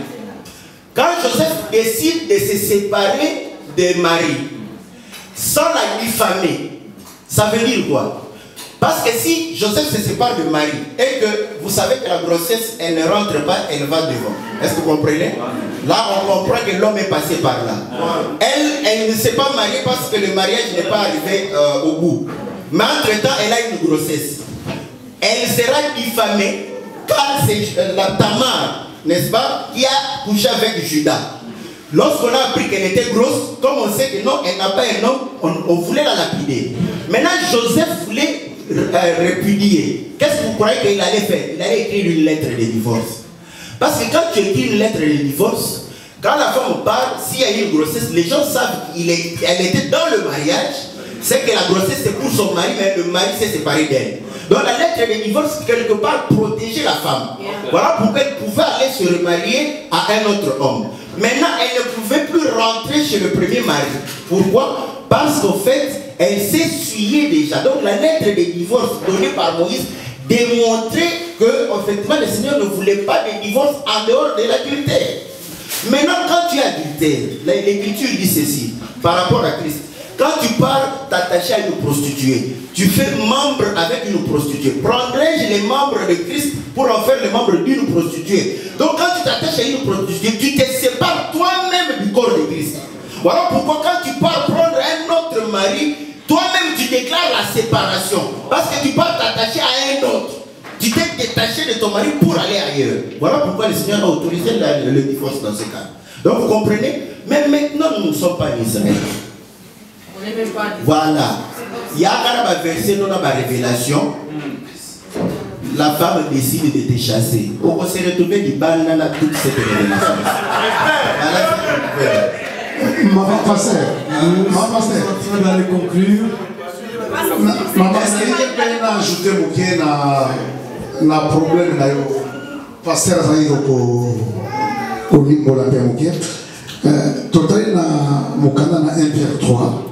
Speaker 6: quand Joseph décide de se séparer de Marie sans la diffamer, ça veut dire quoi? Parce que si Joseph se sépare de Marie et que vous savez que la grossesse, elle ne rentre pas, elle va devant. Est-ce que vous comprenez? Là, on comprend que l'homme est passé par là. Elle ne s'est pas mariée parce que le mariage n'est pas arrivé au bout. Mais entre-temps, elle a une grossesse. Elle sera diffamée car c'est la Tamar, n'est-ce pas, qui a couché avec Judas. Lorsqu'on a appris qu'elle était grosse, comme on sait que non, elle n'a pas un homme, on voulait la lapider. Maintenant, Joseph voulait répudier. Qu'est-ce que vous croyez qu'il allait faire? Il allait écrire une lettre de divorce. Parce que quand tu écris une lettre de divorce, quand la femme part, s'il y a une grossesse, les gens savent qu'elle était dans le mariage, c'est que la grossesse c'est pour son mari, mais le mari s'est séparé d'elle. Donc la lettre de divorce, quelque part, protégeait la femme. Voilà pourquoi elle pouvait aller se remarier à un autre homme. Maintenant, elle ne pouvait plus rentrer chez le premier mari. Pourquoi? Parce qu'en fait, elle s'essuyait déjà. Donc la lettre de divorce donnée par Moïse démontrait que, effectivement, le Seigneur ne voulait pas de divorce en dehors de l'adultère. Maintenant, quand tu es adultère, l'Écriture dit ceci, par rapport à Christ. Quand tu pars t'attacher à une prostituée, tu fais membre avec une prostituée. Prendrais-je les membres de Christ pour en faire les membres d'une prostituée? Donc quand tu t'attaches à une prostituée, tu te sépares toi-même du corps de Christ. Voilà pourquoi quand tu pars prendre un autre mari, toi-même tu déclares la séparation. Parce que tu pars t'attacher à un autre. Tu t'es détaché de ton mari pour aller ailleurs. Voilà pourquoi le Seigneur a autorisé le divorce dans ce cas. Donc vous comprenez? Mais maintenant nous ne sommes pas en Israël. Voilà. Il y a un verset dans la révélation. La femme décide de te chasser. On s'est retrouvé du bal dans toute cette révélation.
Speaker 2: Maman pasteur. Maman pasteur.
Speaker 14: On va aller conclure.
Speaker 2: Maman, est-ce que vous pouvez ajouter un problème là, pasteur Zahir au niveau de la paix. Total na mukanda na 1 Pierre 3.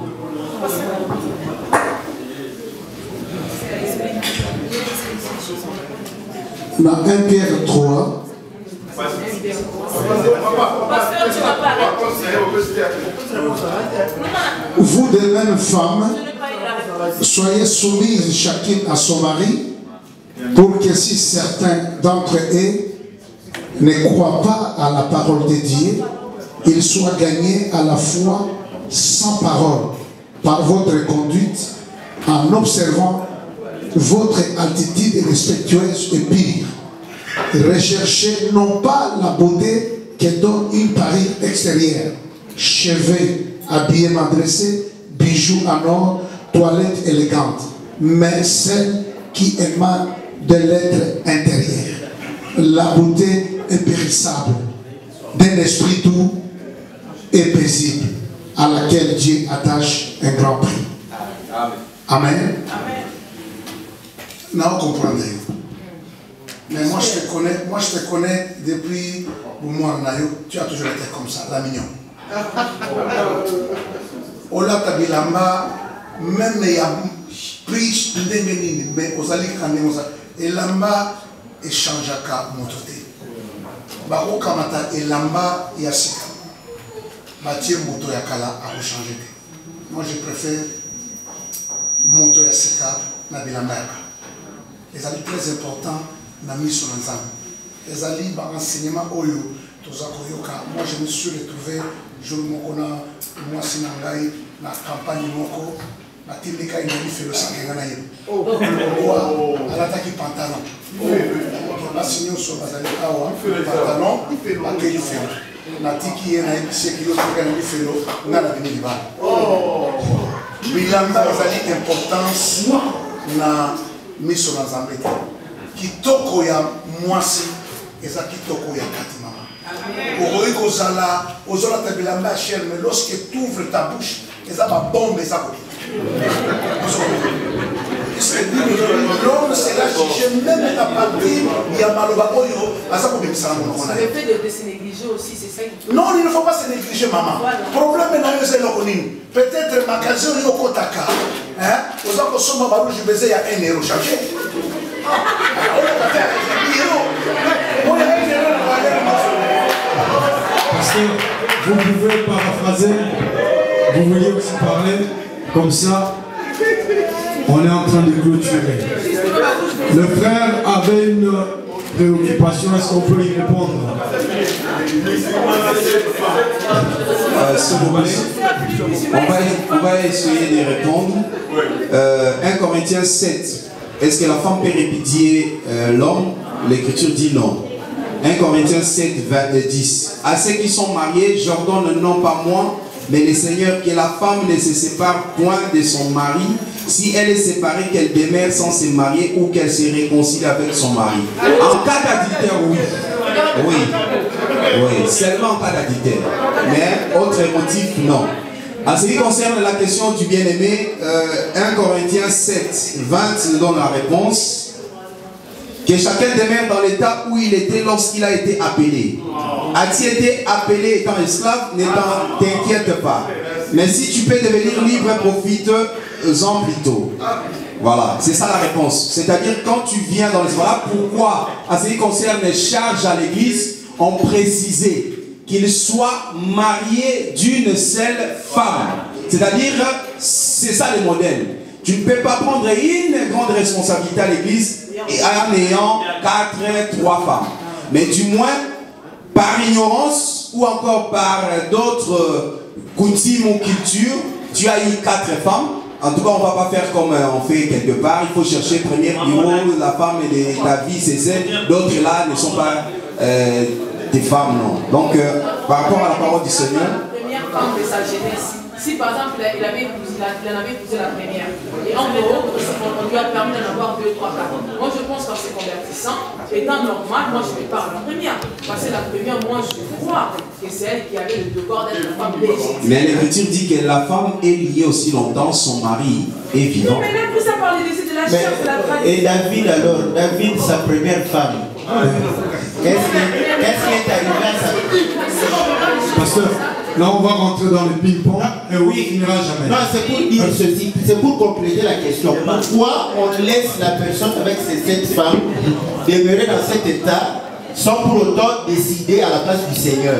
Speaker 2: Dans 1 Pierre 3, vous de même femmes, soyez soumises chacune à son mari, pour que si certains d'entre eux ne croient pas à la parole de Dieu, ils soient gagnés à la foi sans parole, par votre conduite, en observant votre attitude respectueuse et pure. Recherchez non pas la beauté que donne une parure extérieure, cheveux, habillements dressés, bijoux en or, toilettes élégantes, mais celle qui émane de l'être intérieur. La beauté impérissable d'un esprit doux et paisible à laquelle Dieu attache un grand prix. Amen. Non, vous comprenez. Mais moi je te connais depuis le mois de tu as toujours été comme ça, la mignon. Ola Tabilamba, même il y a pris mais aux alliés et lamba échange à mototé. Baro Kamata et lamba yasika. Bâtir moto yakala à changer. Moi je préfère moto yasika na bilamba yaka. Les alliés très importants na mission ensemble. Les alliés par enseignement oyo tozakoyoka. Moi je me suis retrouvé jour mokona moi sinangai na campagne moko batindika inali felo sangena na yebo. Oh, alataki pantalon. La signon sur bazali awa pantalon akeli felo. Na tiki ye na epise kilo toka na felo na la bini ba. Oh. Bilamba bazali importance na mission ensemble. Kitoko ya mwasi eza kitoko ya kati mama. Oroiko zala ozola tabilamba cher mais lorsque tu ouvres ta bouche eza ba bombe eza ko. L'homme sera jugé même à partir il y a maloba oyo asa ko bimisa na monoko na.
Speaker 5: Le fait de se négliger aussi c'est ça qui.
Speaker 2: Non, il ne faut pas se négliger maman. Problème na yo c'est lokonini. Peut-être magasin yo kotaka. Hein? Ozako soma ba rouge baiser ya 1 euro chaque.
Speaker 14: Pasteur, vous pouvez paraphraser, vous voulez aussi parler, comme ça, on est en train de clôturer. Le frère avait une préoccupation, est-ce qu'on peut y répondre?
Speaker 8: S'il vous plaît, on va essayer de répondre. 1 Corinthiens 7. Est-ce que la femme peut répudier l'homme? L'écriture dit non. 1 Corinthiens 7, 10. À ceux qui sont mariés, j'ordonne non pas moi, mais le Seigneur, que la femme ne se sépare point de son mari, si elle est séparée, qu'elle demeure sans se marier ou qu'elle se réconcilie avec son mari. En cas d'adultère, oui. Oui, seulement en cas d'adultère. Mais autre motif, non. En ce qui concerne la question du bien-aimé, 1 Corinthiens 7, 20 nous donne la réponse. Que chacun demeure dans l'état où il était lorsqu'il a été appelé. As-tu été appelé étant esclave? Ne t'inquiète pas. Mais si tu peux devenir libre, profite-en plutôt. Voilà, c'est ça la réponse. C'est-à-dire quand tu viens dans les... Voilà pourquoi, en ce qui concerne les charges à l'église, on précisait qu'il soit marié d'une seule femme. C'est-à-dire, c'est ça le modèle. Tu ne peux pas prendre une grande responsabilité à l'église en ayant 3 femmes. Mais du moins, par ignorance ou encore par d'autres coutumes ou cultures, tu as eu 4 femmes. En tout cas, on ne va pas faire comme on fait quelque part. Il faut chercher premier niveau, la femme et ta vie, c'est celle. D'autres là ne sont pas des femmes, non. Donc, par rapport à la parole du Seigneur.
Speaker 5: La première femme de sa jeunesse. Si par exemple il en avait épousé la première, et en gros, on lui a permis d'en avoir 2, 3, 4. Moi je pense qu'en se convertissant, étant normal, moi je ne vais pas à la première. Parce que la première, moi je crois que c'est elle qui avait le devoir d'être la femme légitime.
Speaker 8: Mais l'Écriture dit que la femme est liée aussi longtemps, son mari est vivant.
Speaker 5: Mais là, plus à parler de la chair, de la tradition.
Speaker 6: Et David alors, David, sa première femme. Qu'est-ce qui est arrivé à sa...
Speaker 14: Pasteur, là on va rentrer dans le ping-pong et on finira jamais.
Speaker 6: Non, c'est pour dire ceci, c'est pour compléter la question. Pourquoi on laisse la personne avec cette femme demeurer dans cet état sans pour autant décider à la place du Seigneur?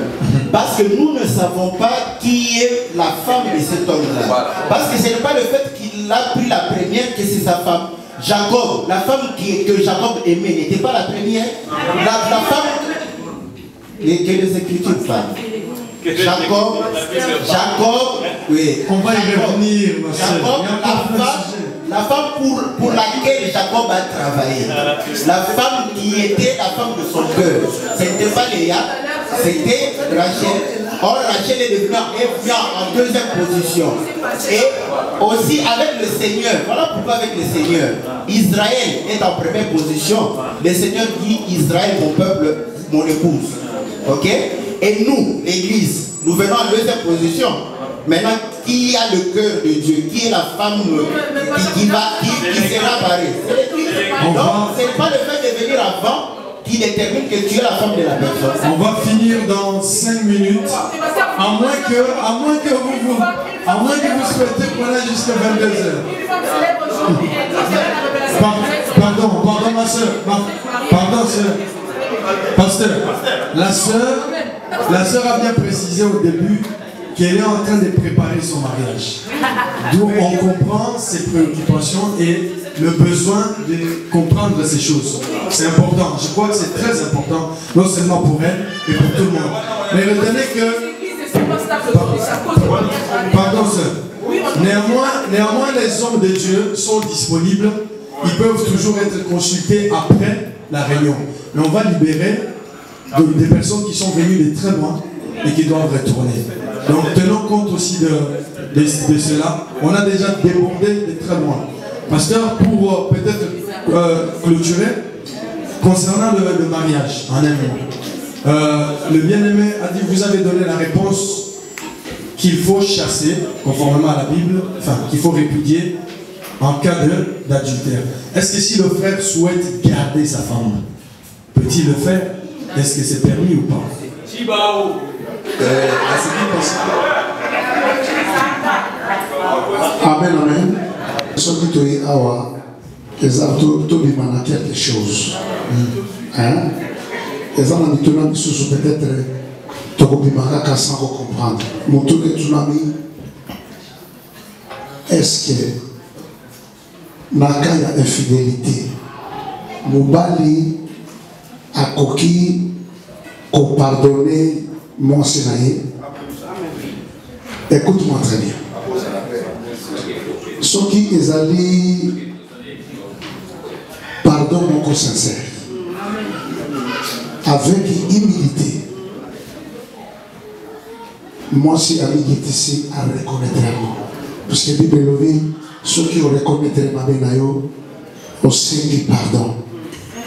Speaker 6: Parce que nous ne savons pas qui est la femme de cet homme-là. Parce que ce n'est pas le fait qu'il a pris la première que c'est sa femme. Jacob, la femme que Jacob aimait n'était pas la première. La femme que les Écritures parlent. Jacob, oui.
Speaker 14: On va y revenir,
Speaker 6: Jacob, la femme pour laquelle Jacob a travaillé. La femme qui était la femme de son cœur. Ce n'était pas Léa, c'était Rachel. Or, Rachel est devenue en deuxième position. Et aussi avec le Seigneur. Voilà pourquoi avec le Seigneur. Israël est en première position. Le Seigneur dit Israël, mon peuple, mon épouse. Ok? Et nous, l'Église, nous venons en deuxième position. Maintenant, qui a le cœur de Dieu? Qui est la femme qui sera barrée? Donc, ce n'est pas le fait de venir avant qui détermine que tu es la femme de la personne.
Speaker 14: On va finir dans 5 minutes. À moins que vous souhaitez qu'on aille jusqu'à 22h. Pardon ma soeur. Pardon soeur. Pasteur, la soeur a bien précisé au début qu'elle est en train de préparer son mariage. D'où on comprend ses préoccupations et le besoin de comprendre ces choses. C'est important, je crois que c'est très important, non seulement pour elle, mais pour tout le monde. Mais retenez que... Pardon, sœur. Néanmoins, les hommes de Dieu sont disponibles. Ils peuvent toujours être consultés après la réunion. Mais on va libérer des personnes qui sont venues de très loin et qui doivent retourner. Donc tenons compte aussi de cela. On a déjà débordé de très loin. Pasteur, pour peut-être clôturer, concernant le mariage en elle-même, le bien-aimé a dit, vous avez donné la réponse qu'il faut chasser, conformément à la Bible, enfin qu'il faut répudier en cas d'adultère. Est-ce que si le frère souhaite garder sa femme, peut-il le faire? Est-ce que c'est permis ou pas?
Speaker 2: Amen, amen. Ce que tu es awa, les autres, tu demandes quelque chose. Hein? Les gens ont dit peut-être tu peux sans comprendre. Mon tour de tsunami, est-ce que Naka ya infidélité, Moubali a coquille qu'on pardonner mon Sénaï? Écoute-moi très bien. Ce qui est allé, pardon mon corps sincère, avec humilité. Moi, si humilité ici, à reconnaître moi. Parce que la Bible dit, ceux qui reconnaissent ma benayo, au Seigneur pardon.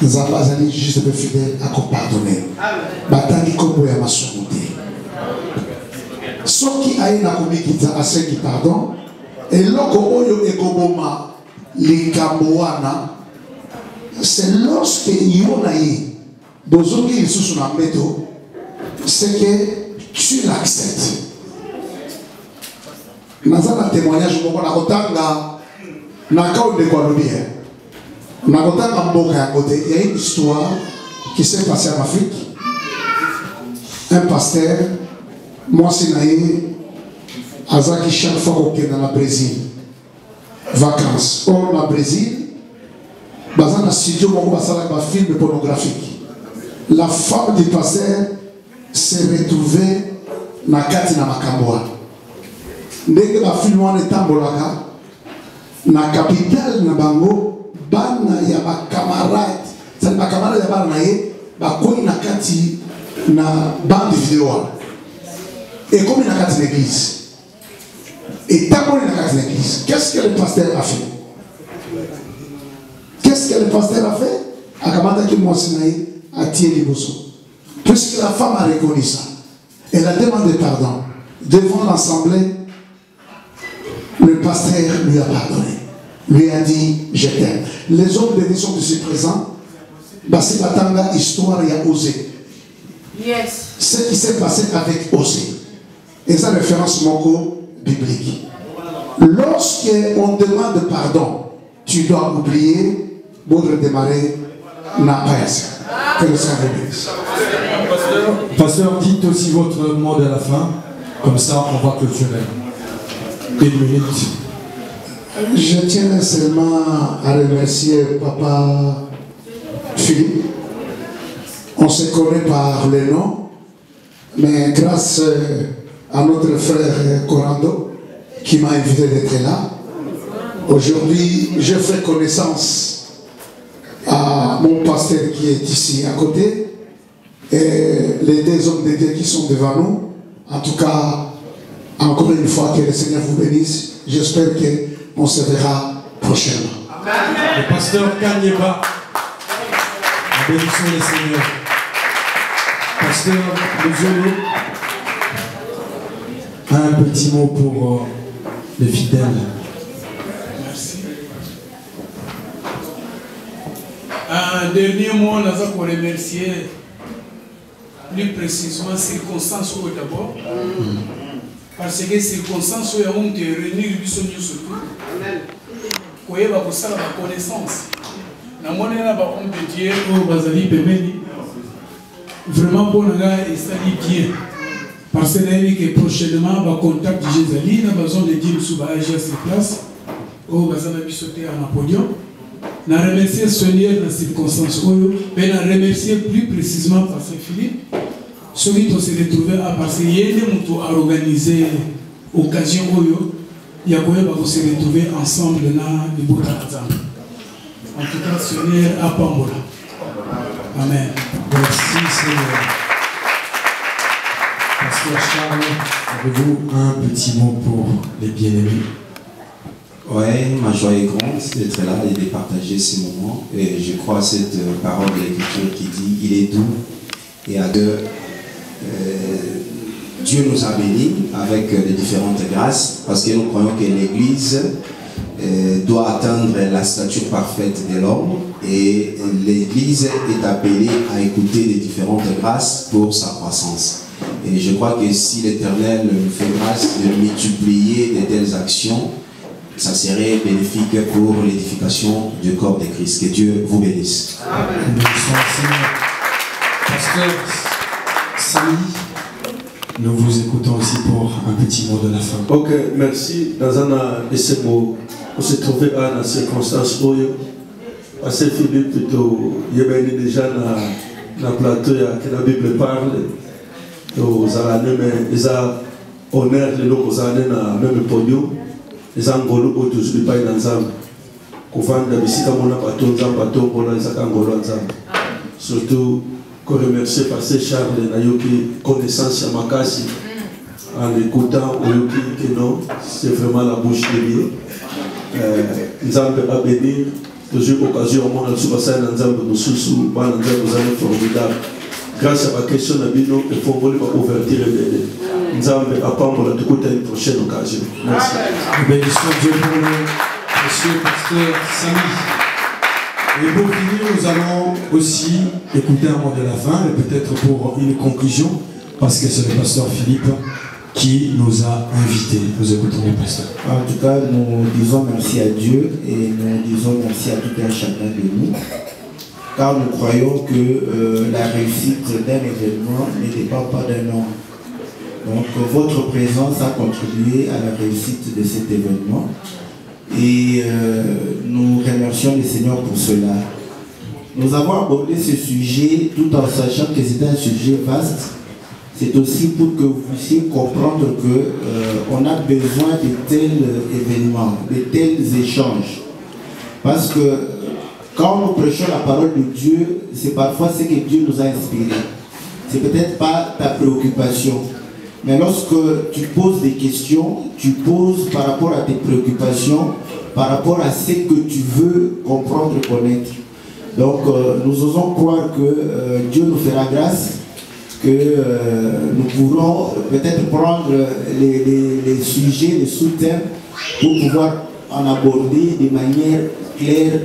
Speaker 2: Nous n'avons pas allé juste de fidèles à qu'on pardonner. Batani comme ya masumuti. Ceux qui aillent na komikita à Seigneur pardon. Et loko oyo ekoboma likamboana, c'est lorsque yonaï bozoki lisusu na mbeto, c'est que tu l'acceptes. Nazana témoignage moko na kotanga na kao de Colombie. Na kotanga mboka ya côté, il y a une histoire qui s'est passée en Afrique. Un pasteur, moi c'est naïe. Azaki chaque fois qu'on est dans le Brésil, vacances. Or, dans le Brésil, dans un studio, on va faire un film pornographique. La femme du pasteur s'est retrouvée dans Kati na Makamboa. Dès que la film est tambolaka, dans la capitale na Bango, bana ya ma camarade, c'est ma camarade ya bana ye, ba koi na Kati na bande vidéo. Et comme na Kati l'église. Et d'abord, il a l'église. Qu'est-ce que le pasteur a fait? Qu'est-ce que le pasteur a fait? Akamata qui monsinaï a tiré les bossons. Puisque la femme a reconnu ça, elle a demandé pardon devant l'assemblée. Le pasteur lui a pardonné, lui a dit je t'aime. Les hommes de Dieu sont ici présents. Basi Batanga, histoire, il y a Osée.
Speaker 5: Yes.
Speaker 2: Ce qui s'est passé avec Osée. Et ça, référence moko biblique. Lorsqu'on demande pardon, tu dois oublier pour redémarrer n'a pas assez. Que le Seigneur bénisse.
Speaker 4: Pasteur, dites aussi votre mot à la fin. Comme ça, on va clôturer. Une minute.
Speaker 2: Je tiens seulement à remercier Papa Philippe. On se connaît par les noms, mais grâce à notre frère Corando qui m'a invité d'être là, aujourd'hui je fais connaissance à mon pasteur qui est ici à côté et les deux hommes de Dieu qui sont devant nous. En tout cas, encore une fois, que le Seigneur vous bénisse. J'espère qu'on se verra prochainement.
Speaker 4: Le pasteur Kanyeba, la bénédiction des Seigneurs. Pasteur Luzolo, un petit mot pour les fidèles.
Speaker 12: Merci. Un dernier mot, on a pour remercier plus précisément circonstances d'abord. Parce que circonstances où on te réunit surtout. Pour ça la connaissance. Na mon na ba homme de Dieu au bazali pemeni. Vraiment bon gars et ça dit bien. Parce que prochainement va contact de Jésus na besoin de dire sous ba agir sur place. Au bazana bisoté à Napoléon. Na remercier Seigneur dans circonstances où mais na remercier plus précisément parce que Philippe celui qui s'est retrouvé à passer hier a organisé occasion où il y a se retrouver ensemble dans le Boutarazam. En tout cas, Seigneur à Pambola. Amen.
Speaker 4: Merci Seigneur. Pasteur Charles, avez-vous un petit mot pour les bien-aimés?
Speaker 8: Oui, ma joie est grande d'être là et de partager ces moments. Et je crois à cette parole de l'Écriture qui dit il est doux et à deux. Dieu nous a bénis avec les différentes grâces parce que nous croyons que l'Église doit atteindre la stature parfaite de l'homme et l'Église est appelée à écouter les différentes grâces pour sa croissance. Et je crois que si l'Éternel nous fait grâce de multiplier de telles actions, ça serait bénéfique pour l'édification du corps de Christ. Que Dieu vous bénisse.
Speaker 4: Amen. Pasteur Samy, nous vous écoutons aussi pour un petit mot de la fin.
Speaker 7: Ok, merci. Dans un de ces mots, on s'est trouvé à la circonstance où parce que Philippe, il y avait déjà dans le plateau que la Bible parle. Ils ont honneur de l'eau, ils ont le même podium. Ils ont ngolo au toujours pas dans Zam. Kovanda bisika mona baton Zam baton bona izaka ngolo Zam. Surtout que remercier pasteur Charles Nayoki connaissance à Makasi en écoutant Oyoki que non, c'est vraiment la bouche de Dieu. Nzambe a bénir toujours occasion au monde sur bassin Nzambe mususu ba Nzambe zane formidable. Grâce à ma question Nabino il faut voler ma ouverture et Nzambe apambola tukuta une prochaine occasion. Merci.
Speaker 4: Bénissons Dieu pour nous, monsieur pasteur Samy. Et pour finir, nous allons aussi écouter un mot de la fin et peut-être pour une conclusion, parce que c'est le pasteur Philippe qui nous a invités. Nous écoutons le pasteur.
Speaker 6: En tout cas, nous disons merci à Dieu et nous disons merci à tout un chacun de nous, car nous croyons que la réussite d'un événement ne dépend pas d'un homme. Donc votre présence a contribué à la réussite de cet événement. Et nous remercions le Seigneur pour cela. Nous avons abordé ce sujet tout en sachant que c'est un sujet vaste. C'est aussi pour que vous puissiez comprendre qu'on a besoin de tels événements, de tels échanges. Parce que quand nous prêchons la parole de Dieu, c'est parfois ce que Dieu nous a inspiré. C'est peut-être pas ta préoccupation. Mais lorsque tu poses des questions, tu poses par rapport à tes préoccupations, par rapport à ce que tu veux comprendre et connaître. Donc nous osons croire que Dieu nous fera grâce, que nous pourrons peut-être prendre les sujets, les sous-thèmes pour pouvoir en aborder de manière claire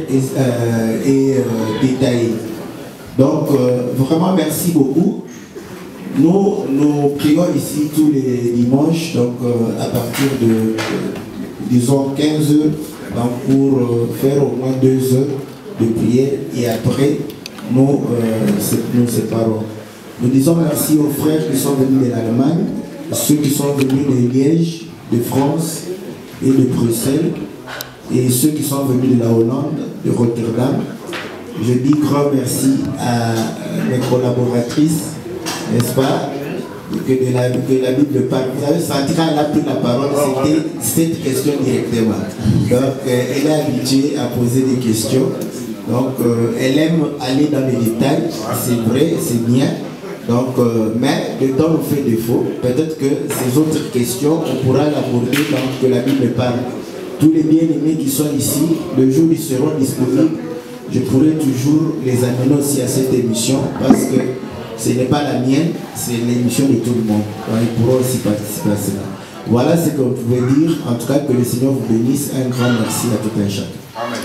Speaker 6: et détaillée. Donc vraiment merci beaucoup. Nous prions ici tous les dimanches, donc à partir de disons 15 heures, donc pour faire au moins 2 heures de prière et après nous séparons. Nous disons merci aux frères qui sont venus de l'Allemagne, ceux qui sont venus de Liège, de France et de Bruxelles, et ceux qui sont venus de la Hollande, de Rotterdam. Je dis grand merci à mes collaboratrices, n'est-ce pas, que la Bible parle. Vous avez senti quand elle a pris la parole, c'était cette question directement. Donc elle est habituée à poser des questions. Donc elle aime aller dans les détails, c'est vrai, c'est bien. Donc, mais le temps nous fait défaut. Peut-être que ces autres questions, on pourra l'aborder dans que la Bible parle. Tous les bien-aimés qui sont ici, le jour où ils seront disponibles, je pourrai toujours les amener aussi à cette émission parce que ce n'est pas la mienne, c'est l'émission de tout le monde. Donc, ils pourront aussi participer à cela. Voilà ce qu'on pouvait dire. En tout cas, que le Seigneur vous bénisse. Un grand merci à tout un chacun.
Speaker 3: Amen.